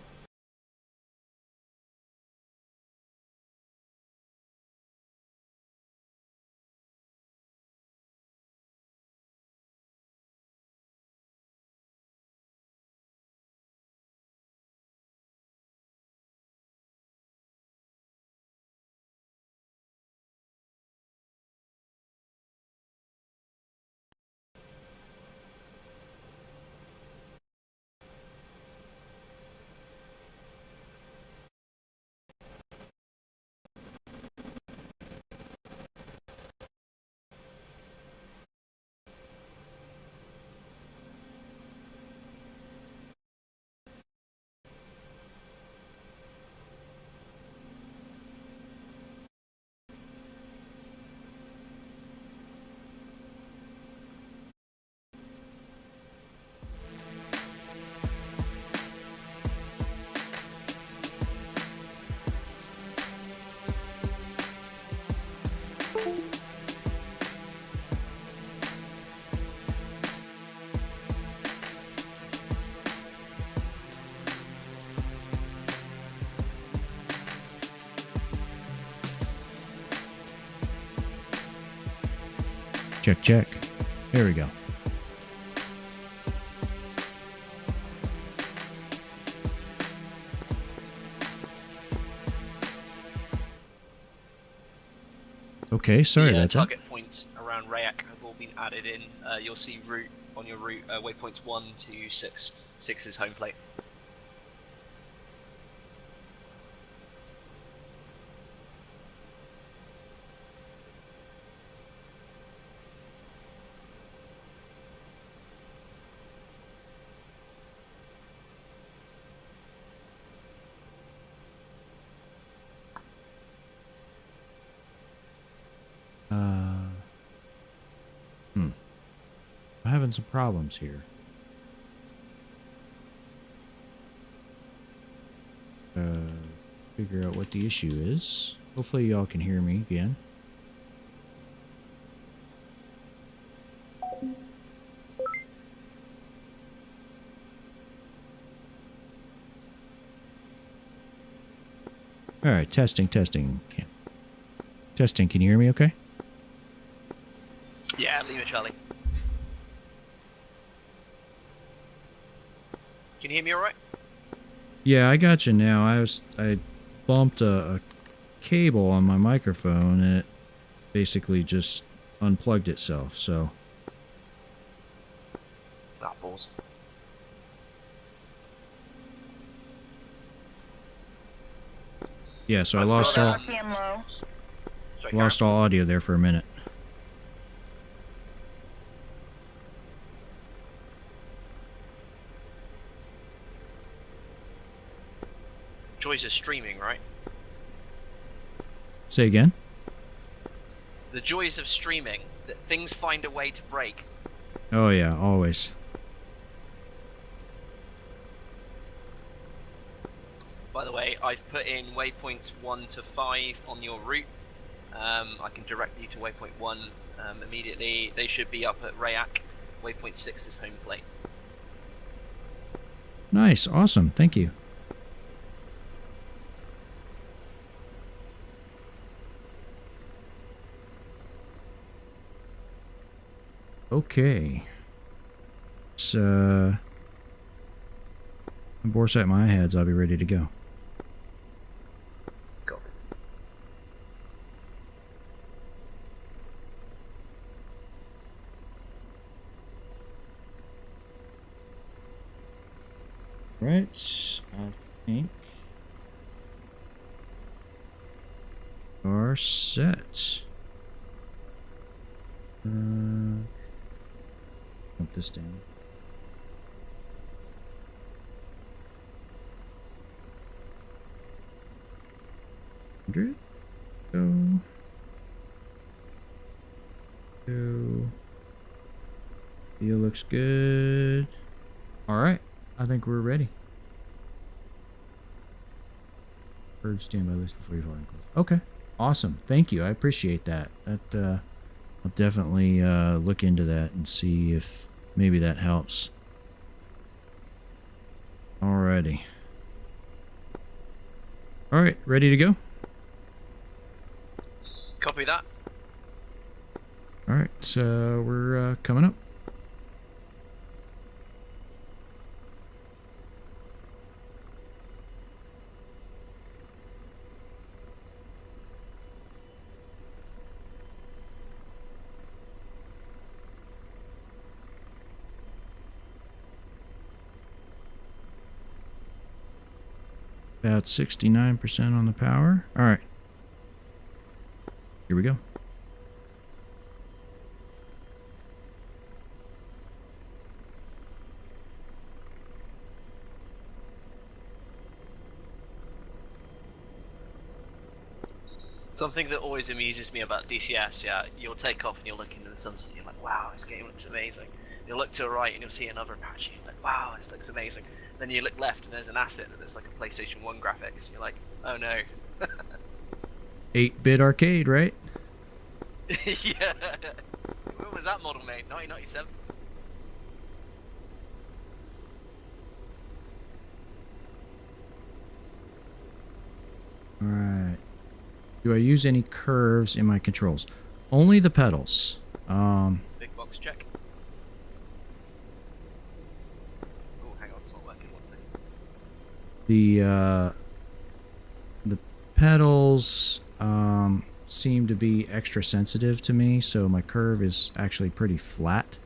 Check, check. There we go. Okay, sorry the about that. target points around Rayak have all been added. added in. You'll see route on your route waypoints 1 to 6. 6 is home plate. I'm having some problems here. Figure out what the issue is. Hopefully y'all can hear me again. All right, testing. Testing, can you hear me okay? Yeah, Lima Charlie. Can you hear me alright? Yeah, I got you now. I bumped a cable on my microphone and it basically just unplugged itself, so. That balls. Yeah, so I lost all RPM low. Sorry, all audio there for a minute. Joys of streaming, right? Say again? The joys of streaming, that things find a way to break. Oh yeah, always. By the way, I've put in waypoints 1 to 5 on your route. I can direct you to waypoint 1 immediately. They should be up at Rayak. Waypoint 6 is home plate. Nice, awesome, thank you. Okay. So, Borsat my heads, I'll be ready to go. Go. Right, I think are set. Put this down. $100. Go. Deal looks good. All right, I think we're ready. Bird standby list before you fly and close. Okay, awesome. Thank you. I appreciate that. I'll definitely look into that and see if maybe that helps. Alrighty. All right, ready to go? Copy that. All right, so we're coming up. About 69% on the power. All right. Here we go. Something that always amuses me about DCS, yeah, you'll take off and you'll look into the sunset and you're like, wow, this game looks amazing. You'll look to the right and you'll see another Apache, and you're like, wow, this looks amazing. Then you look left and there's an asset that's like a PlayStation 1 graphics. You're like, oh no. 8-bit arcade, right? Yeah. When was that model made? 1997? Alright. Do I use any curves in my controls? Only the pedals. Big box check. Oh, hang on, it's not working. One second. The pedals, seem to be extra sensitive to me, so my curve is actually pretty flat.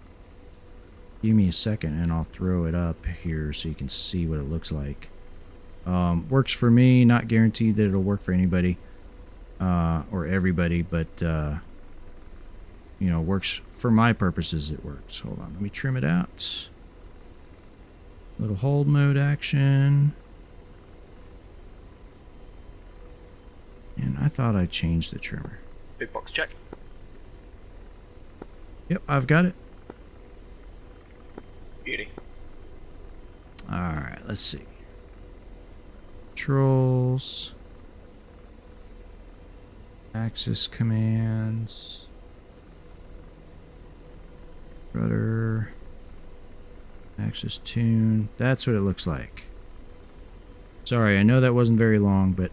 Give me a second and I'll throw it up here so you can see what it looks like. Works for me, not guaranteed that it'll work for anybody or everybody, but you know, works for my purposes. It works. Hold on, let me trim it out. Little hold mode action. And I thought I changed the trimmer. Big box check. Yep, I've got it. Beauty. Alright, let's see. Controls. Axis commands. Rudder. Axis tune. That's what it looks like. Sorry, I know that wasn't very long, but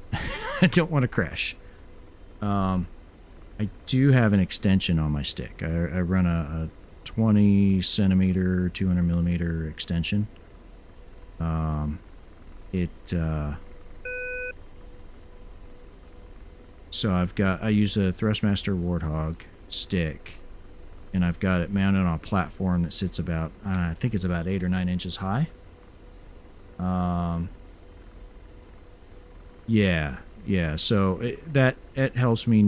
I don't want to crash. I do have an extension on my stick. I run a 20 centimeter, 200 millimeter extension. So I use a Thrustmaster Warthog stick, and I've got it mounted on a platform that sits about, I think it's about 8 or 9 inches high. Yeah. So it helps me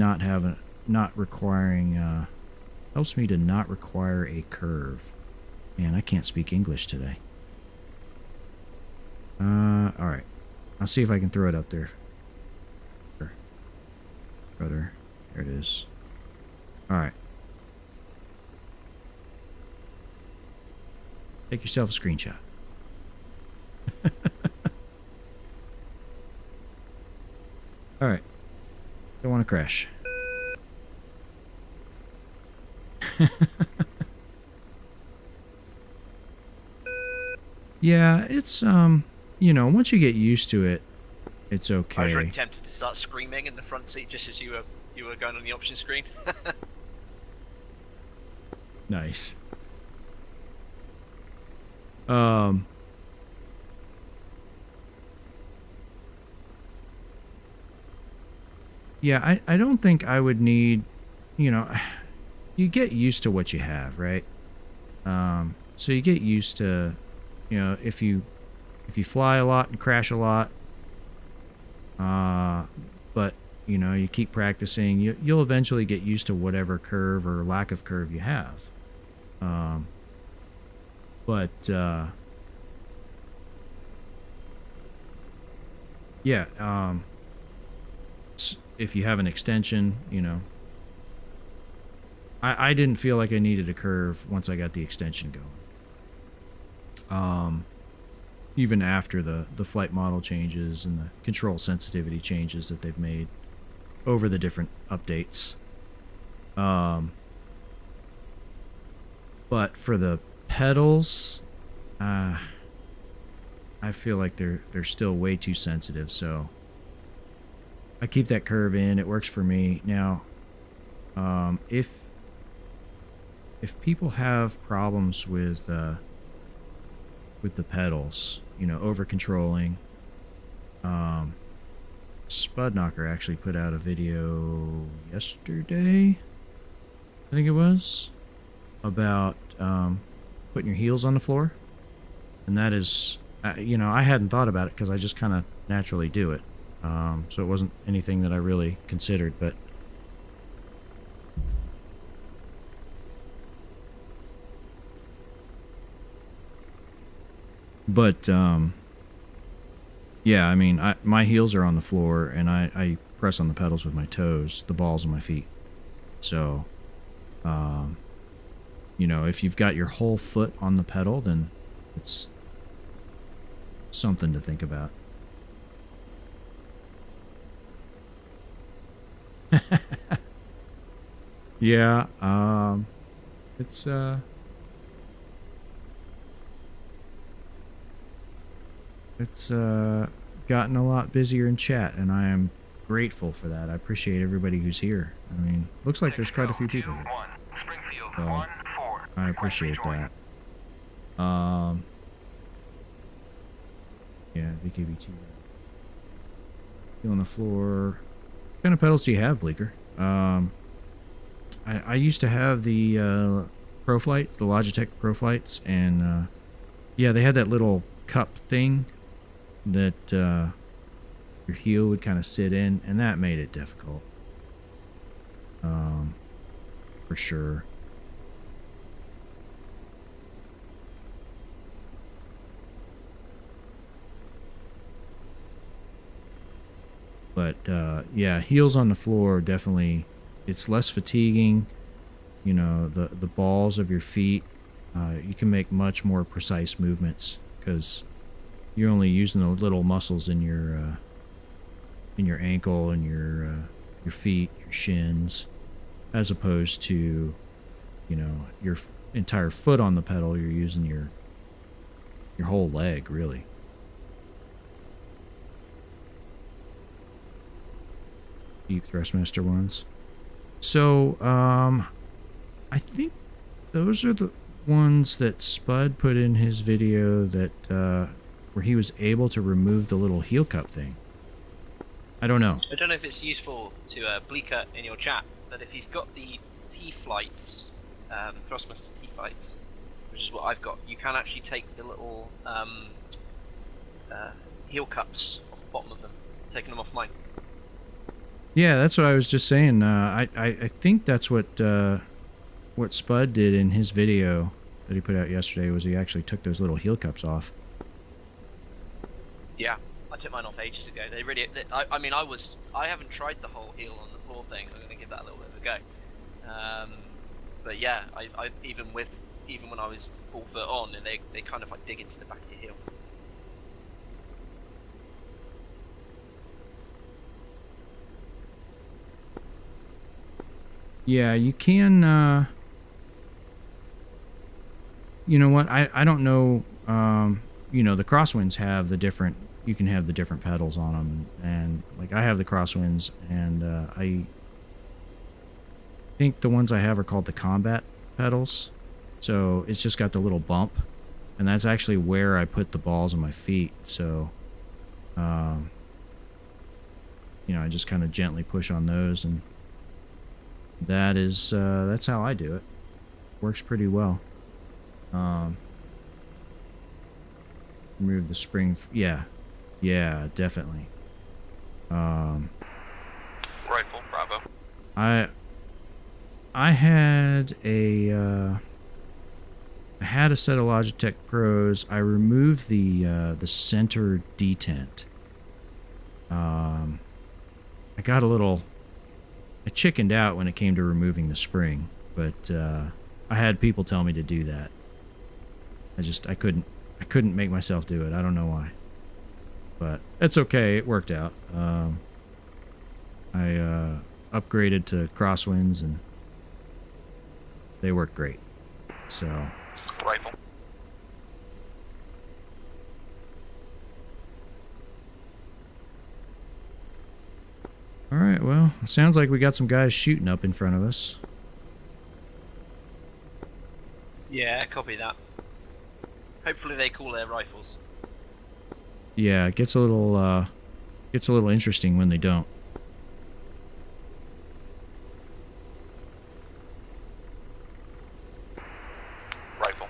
helps me to not require a curve. Man, I can't speak English today. All right. I'll see if I can throw it up there. Rudder. There it is. All right. Take yourself a screenshot. All right. Don't want to crash. Yeah, it's you know, once you get used to it, it's okay. I was really tempted to start screaming in the front seat just as you were going on the option screen. Nice. Yeah, I don't think I would need, you know, you get used to what you have, right? So you get used to, you know, if you fly a lot and crash a lot, but you know, you keep practicing, you'll eventually get used to whatever curve or lack of curve you have. Yeah, if you have an extension, you know, I didn't feel like I needed a curve once I got the extension going. Even after the flight model changes and the control sensitivity changes that they've made over the different updates. But for the pedals, I feel like they're still way too sensitive, so I keep that curve in. It works for me. Now, if people have problems with the pedals, you know, over controlling, Spudknocker actually put out a video yesterday, I think it was, about putting your heels on the floor, and that is, you know, I hadn't thought about it because I just kind of naturally do it, so it wasn't anything that I really considered, but yeah, I mean, my heels are on the floor, and I press on the pedals with my toes, the balls of my feet. So, you know, if you've got your whole foot on the pedal, then it's something to think about. Yeah, it's gotten a lot busier in chat, and I am grateful for that. I appreciate everybody who's here. I mean, looks like there's quite a few people here. So, I appreciate that. Yeah, VKB2. You on the floor. What kind of pedals do you have, Bleaker? I used to have the ProFlight, the Logitech ProFlights, and yeah, they had that little cup thing that your heel would kind of sit in, and that made it difficult. For sure. But yeah, heels on the floor definitely, it's less fatiguing. You know, the balls of your feet, you can make much more precise movements because you're only using the little muscles in your ankle and your feet, your shins, as opposed to, you know, your entire foot on the pedal. You're using your whole leg, really. Deep Thrustmaster ones. So, I think those are the ones that Spud put in his video that, where he was able to remove the little heel cup thing. I don't know. I don't know if it's useful to Bleaker in your chat, but if he's got the T-Flights, Thrustmaster T-Flights, which is what I've got, you can actually take the little heel cups off the bottom of them, taking them off mine. Yeah, that's what I was just saying. I think that's what Spud did in his video that he put out yesterday, was he actually took those little heel cups off. Yeah, I took mine off ages ago. They really, I mean, I haven't tried the whole heel on the floor thing. I'm gonna give that a little bit of a go. But yeah, I even when I was full foot on, and they kind of like dig into the back of your heel. Yeah, you can, you know what, I don't know, you know, the crosswinds have the different, you can have the different pedals on them, and like I have the crosswinds, and I think the ones I have are called the combat pedals, so it's just got the little bump, and that's actually where I put the balls on my feet, so, you know, I just kind of gently push on those, and that is, that's how I do it. Works pretty well. Remove the spring. Yeah, definitely. Rifle, Bravo. I had a set of Logitech Pros. I removed the center detent. I got a little. I chickened out when it came to removing the spring, but I had people tell me to do that. I couldn't make myself do it. I don't know why, but it's okay. It worked out. I upgraded to crosswinds, and they work great. So. Rifle. Alright, well, it sounds like we got some guys shooting up in front of us. Yeah, copy that. Hopefully they call their rifles. Yeah, it gets a little interesting when they don't. Rifle.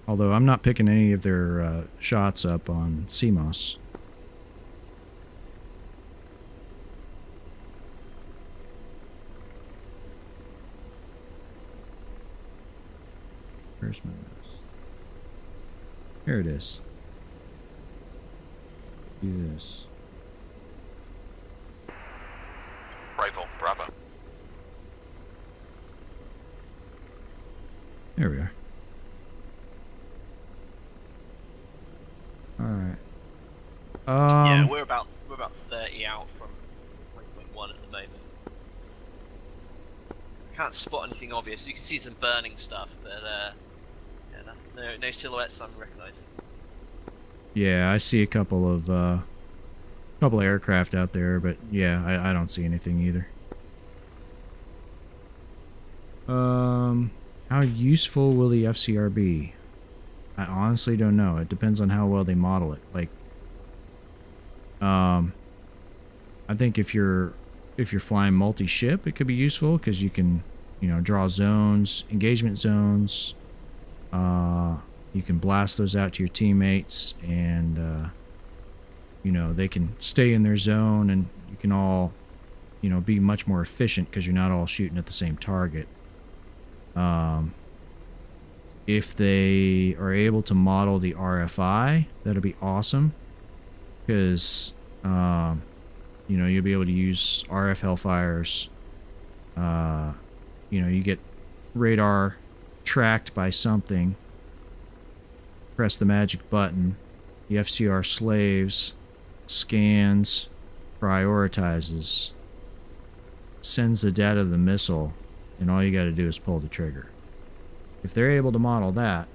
Although I'm not picking any of their shots up on CMOS. Where's my mouse? Here it is. Do this. Rifle, Bravo. There we are. Alright. Yeah, we're about 30 out from 1.1 at the moment. Can't spot anything obvious. You can see some burning stuff, but yeah, no silhouettes I'm recognizing. Yeah, I see a couple of aircraft out there, but yeah, I don't see anything either. How useful will the FCR be? I honestly don't know. It depends on how well they model it. Like, I think if you're flying multi-ship, it could be useful because you can, draw zones, engagement zones. You can blast those out to your teammates, and they can stay in their zone, and you can all, be much more efficient because you're not all shooting at the same target. If they are able to model the RFI, that'll be awesome because you'll be able to use RF Hellfires. You get radar tracked by something. Press the magic button. The FCR slaves, scans, prioritizes, sends the data to the missile, and all you got to do is pull the trigger. If they're able to model that,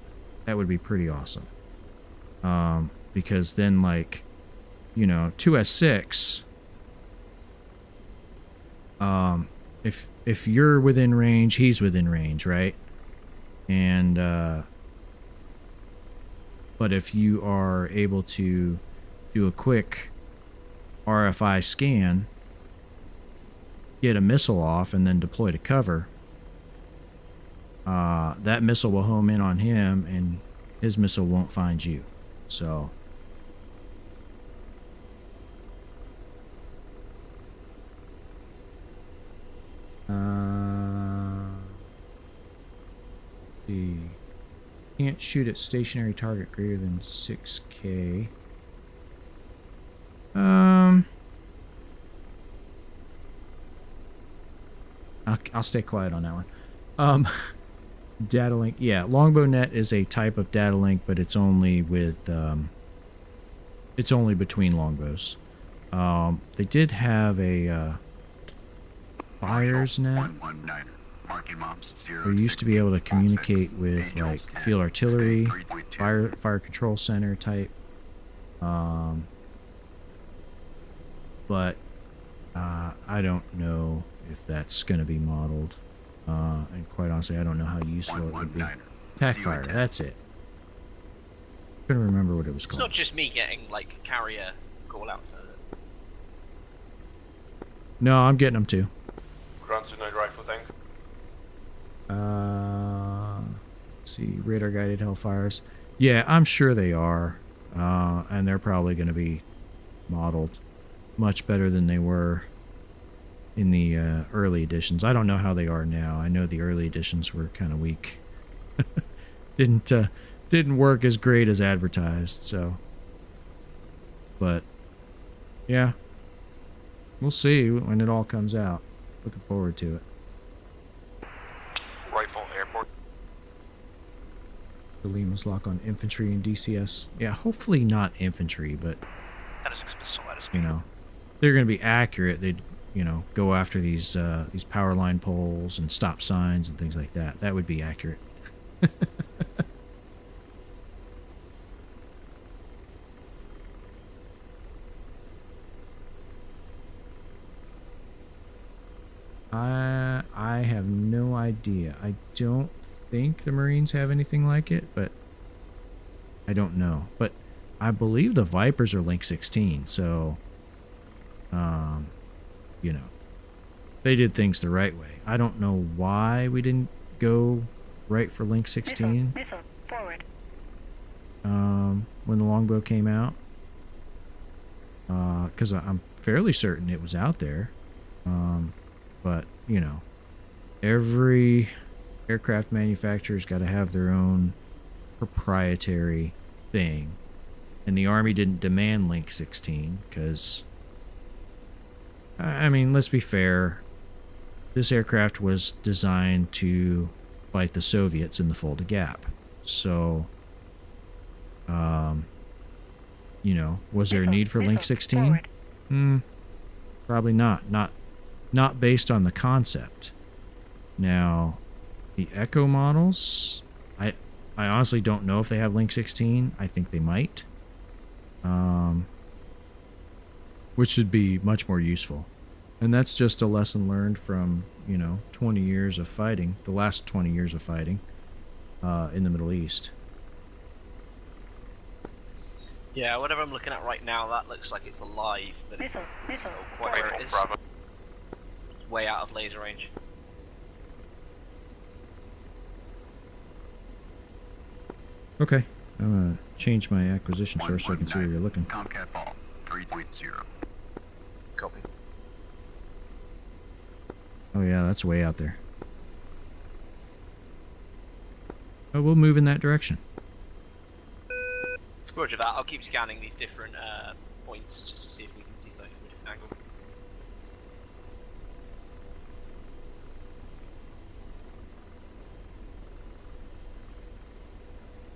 that would be pretty awesome. Because then, 2S6, if you're within range, he's within range, right? And but if you are able to do a quick RFI scan, get a missile off, and then deploy to cover, that missile will home in on him, and his missile won't find you. So see. Can't shoot at stationary target greater than 6K. I'll stay quiet on that one. Data link. Yeah, longbow net is a type of data link, but it's only with it's only between longbows. They did have a fires net. We used to be able to communicate with field artillery, fire control center type. But I don't know if that's going to be modeled. And quite honestly, I don't know how useful it would be. Tac fire, that's it. Couldn't remember what it was It's called. not just me getting carrier call outs, is it? No, I'm getting them too. Ground to night rifle, thanks. Let's see, radar guided Hellfires. Yeah, I'm sure they are. And they're probably going to be modeled much better than they were in the early editions. I don't know how they are now. I know the early editions were kind of weak. Didn't work as great as advertised, so. But yeah. We'll see when it all comes out. Looking forward to it. Rifle, airport. The Lima's lock on infantry and DCS. Yeah, hopefully not infantry, but they're going to be accurate. They'd go after these power line poles and stop signs and things like that. That would be accurate. I have no idea. I don't think the Marines have anything like it, but I don't know. But I believe the Vipers are Link 16, so they did things the right way. I don't know why we didn't go right for Link 16. Missile forward. When the longbow came out, because I'm fairly certain it was out there. But every aircraft manufacturer's got to have their own proprietary thing, and the Army didn't demand Link 16 because, I mean, let's be fair. This aircraft was designed to fight the Soviets in the Fulda Gap. So, was there a need for Link 16? Probably not. Not based on the concept. Now, the Echo models, I honestly don't know if they have Link 16. I think they might. Which should be much more useful. And that's just a lesson learned from, 20 years of fighting, the last 20 years of fighting in the Middle East. Yeah, whatever I'm looking at right now, that looks like it's alive, but it's Missile, missile. not quite where it is. Bravo. It's way out of laser range. Okay. I'm gonna change my acquisition source so I can see where you're looking. Tomcat Ball, 3.0. Copy. Oh yeah, that's way out there. Oh, we'll move in that direction. Roger that. I'll keep scanning these different points just to see if we can see something from a different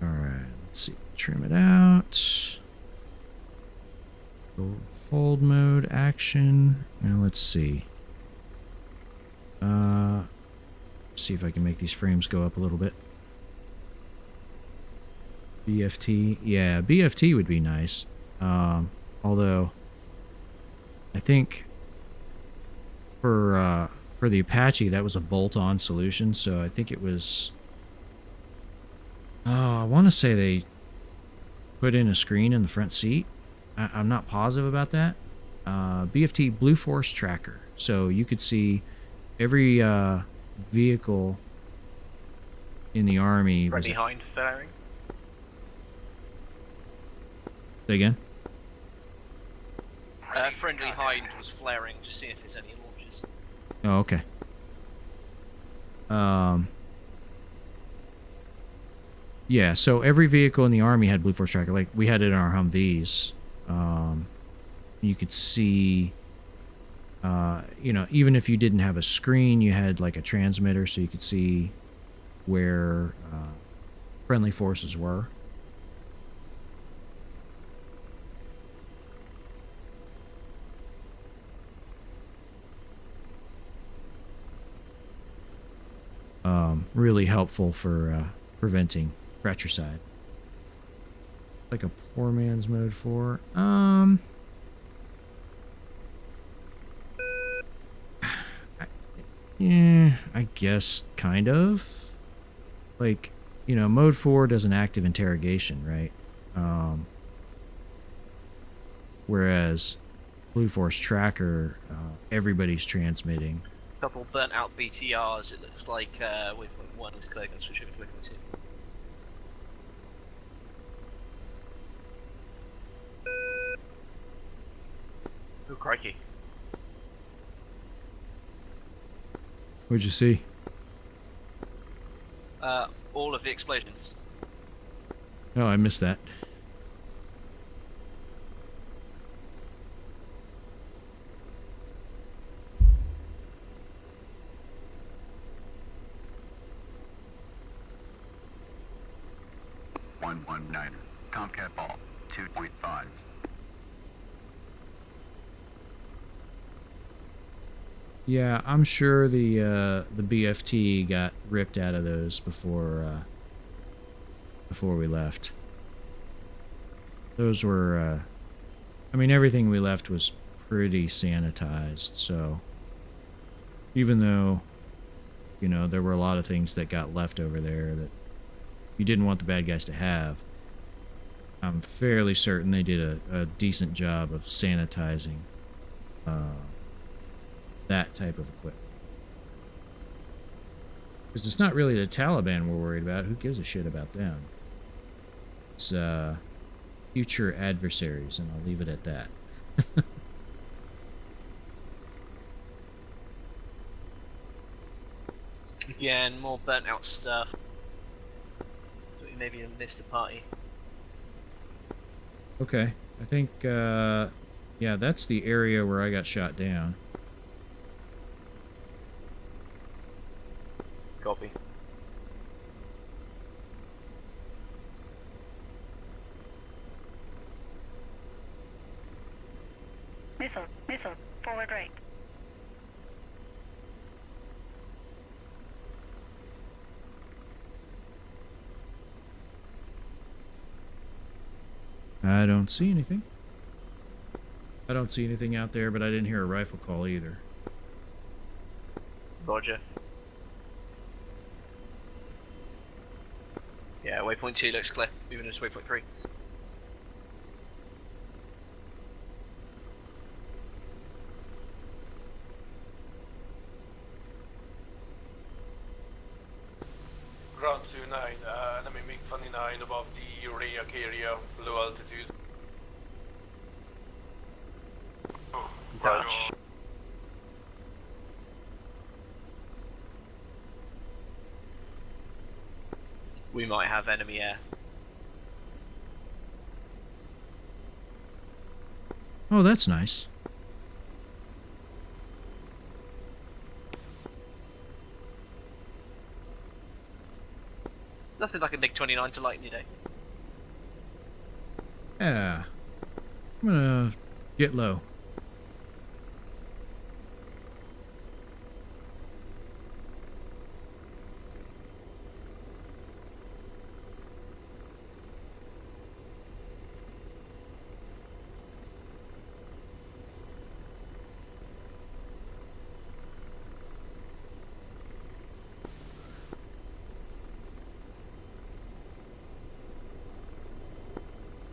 angle. Alright, let's see. Trim it out. Go hold mode, action. Now let's see. See if I can make these frames go up a little bit. BFT. Yeah, BFT would be nice. Although, I think for the Apache, that was a bolt-on solution, so I think it was... I want to say they put in a screen in the front seat. I'm not positive about that. BFT Blue Force Tracker. So you could see every vehicle in the Army. Right Was behind firing. Say again? Friendly Hind was flaring, just seeing if there's any launches. Oh, okay. Yeah, so every vehicle in the Army had Blue Force Tracker. Like, we had it in our Humvees. You could see, you know, even if you didn't have a screen, you had, like, a transmitter so you could see where friendly forces were. Really helpful for preventing fratricide. Like a poor man's mode 4. Yeah, I guess kind of. Like, you know, mode 4 does an active interrogation, right? Whereas Blue Force Tracker, everybody's transmitting. Couple burnt out BTRs, it looks like waypoint 1 is clear, going to switch over to waypoint 2. Oh, crikey. What'd you see? All of the explosions. Oh, I missed that. Niner, Tomcat Ball, 2.5. Yeah, I'm sure the BFT got ripped out of those before we left. Those were, I mean, everything we left was pretty sanitized, so even though, you know, there were a lot of things that got left over there that you didn't want the bad guys to have, I'm fairly certain they did a decent job of sanitizing that type of equipment. Because it's not really the Taliban we're worried about. Who gives a shit about them? It's future adversaries, and I'll leave it at that. Again, more burnt out stuff. So we maybe missed the party. Okay, I think, yeah, that's the area where I got shot down. Copy. Missile, missile, forward right. I don't see anything. I don't see anything out there, but I didn't hear a rifle call either. Roger. Yeah, waypoint 2 looks clear, moving into waypoint 3. enemy MiG-29 above the Uriak area, low altitude. Roger. We might have enemy air. Oh, that's nice. Nothing like a MiG-29 to lighten your day. Yeah. I'm gonna get low.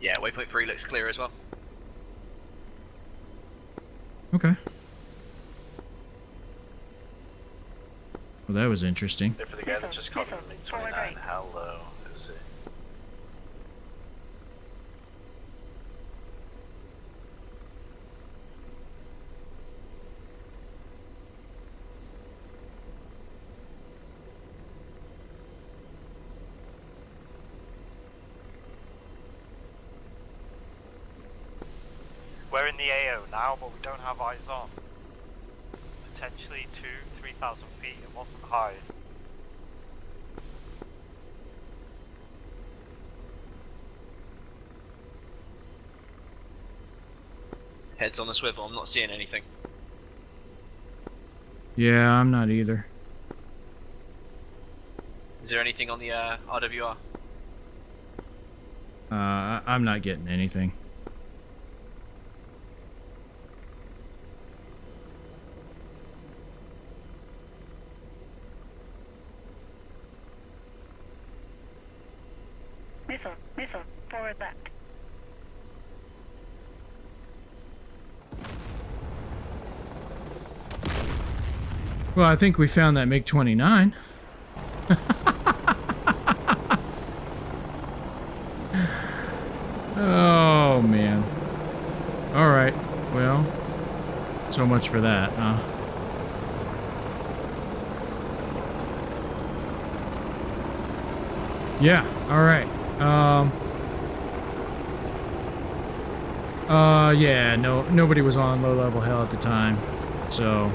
Yeah, waypoint 3 looks clear as well. Okay. Well, that was interesting. For the guy that just caught the MiG-29, how low is it? We're in the AO now, but we don't have eyes on. Potentially 3,000 feet, it wasn't high. Heads on the swivel, I'm not seeing anything. Yeah, I'm not either. Is there anything on the RWR? I'm not getting anything. Missile, forward left. Well, I think we found that MiG-29. Oh, man. Alright, well, so much for that, huh? Yeah, alright. Yeah, nobody was on low-level hell at the time, so,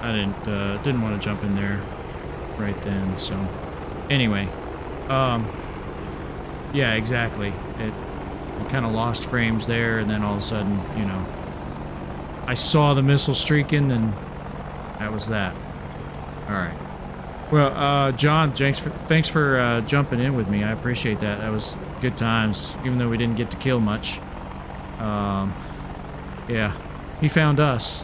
I didn't want to jump in there right then, so, anyway, yeah, exactly, it kind of lost frames there, and then all of a sudden, you know, I saw the missile streaking, and that was that. Alright. Well, John, thanks for jumping in with me. I appreciate that. That was good times, even though we didn't get to kill much. Yeah, he found us.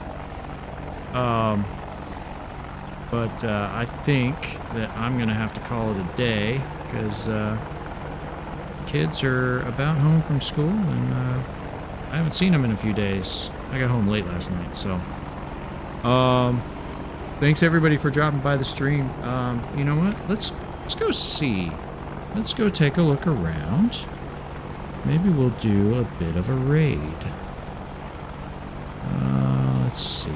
But I think that I'm gonna have to call it a day because kids are about home from school, and I haven't seen them in a few days. I got home late last night, so. Thanks everybody for dropping by the stream. You know what? Let's go see. Let's go take a look around. Maybe we'll do a bit of a raid. Let's see.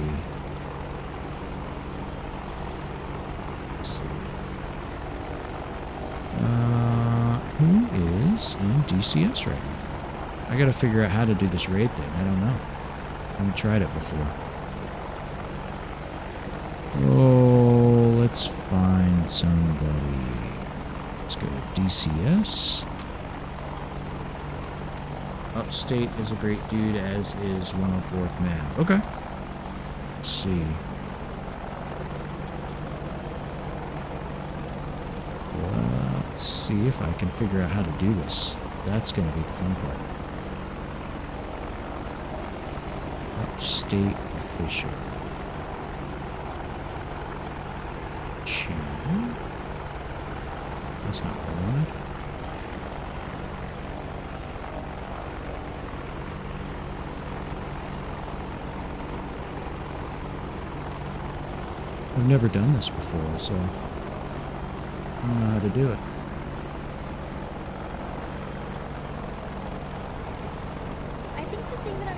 Who is in DCS right now? I gotta figure out how to do this raid thing. I don't know. I haven't tried it before. Oh, let's find somebody. Let's go to DCS. Upstate is a great dude, as is 104th Man. Okay. Let's see. Let's see if I can figure out how to do this. That's going to be the fun part. Upstate official. Channel. That's not what I wanted. I've never done this before, so don't know how to do it. I think the thing that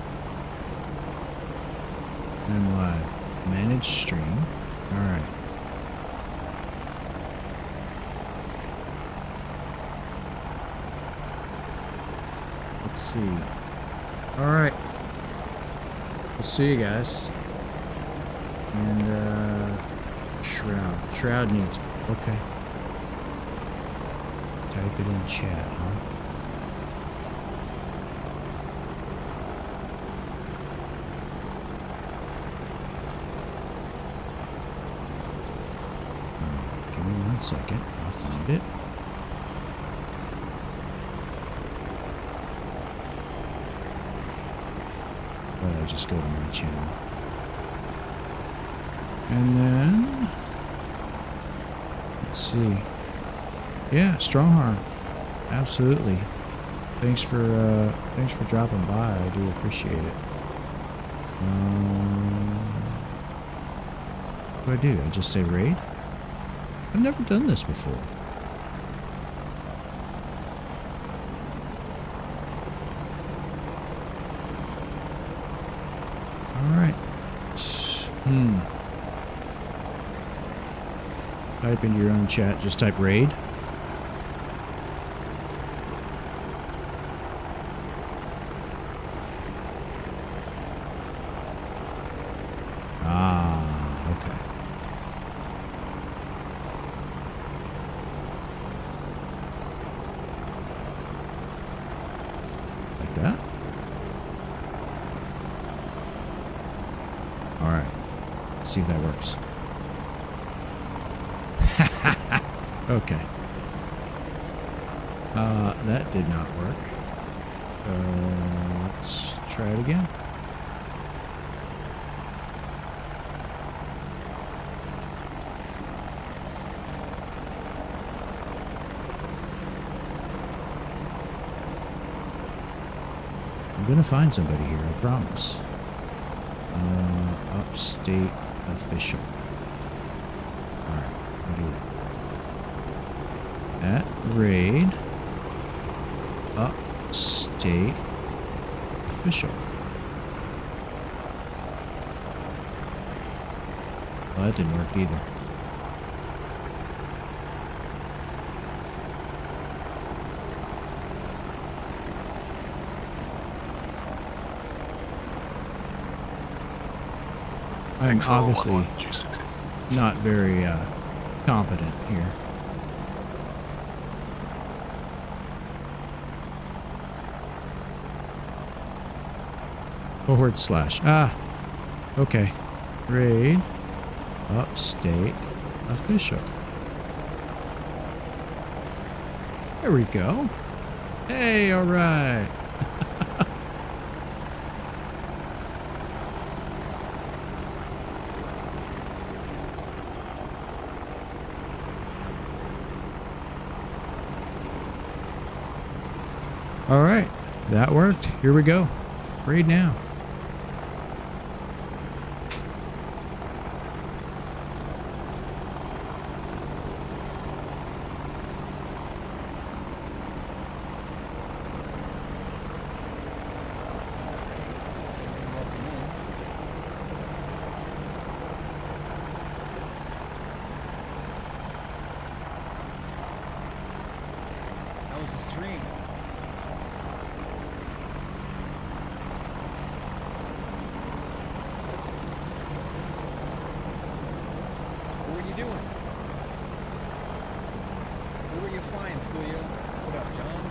I'm And live. Manage stream. Alright. Let's see. Alright. We'll see you guys. And, Shroud. Shroud needs it. Okay. Type it in chat, huh? Alright, give me 1 second. I'll find it. But I just go to my channel. And then let's see. Yeah, Strongharm. Absolutely. Thanks for dropping by. I do appreciate it. What do I do? I just say raid? I've never done this before. Alright. Type into your own chat. Just type raid. Ah, okay. Like that. All right. Let's see if that works. Okay. That did not work. Let's try it again. I'm gonna find somebody here, I promise. Upstate official. Alright, I'll do it. At raid upstate official. Well, that didn't work either. I'm obviously not very competent here. // Ah, okay. Raid upstate official. There we go. Hey, all right. All right, that worked. Here we go. Raid now. How was the stream? What were you doing? Where were you flying, Squeal? What up, John?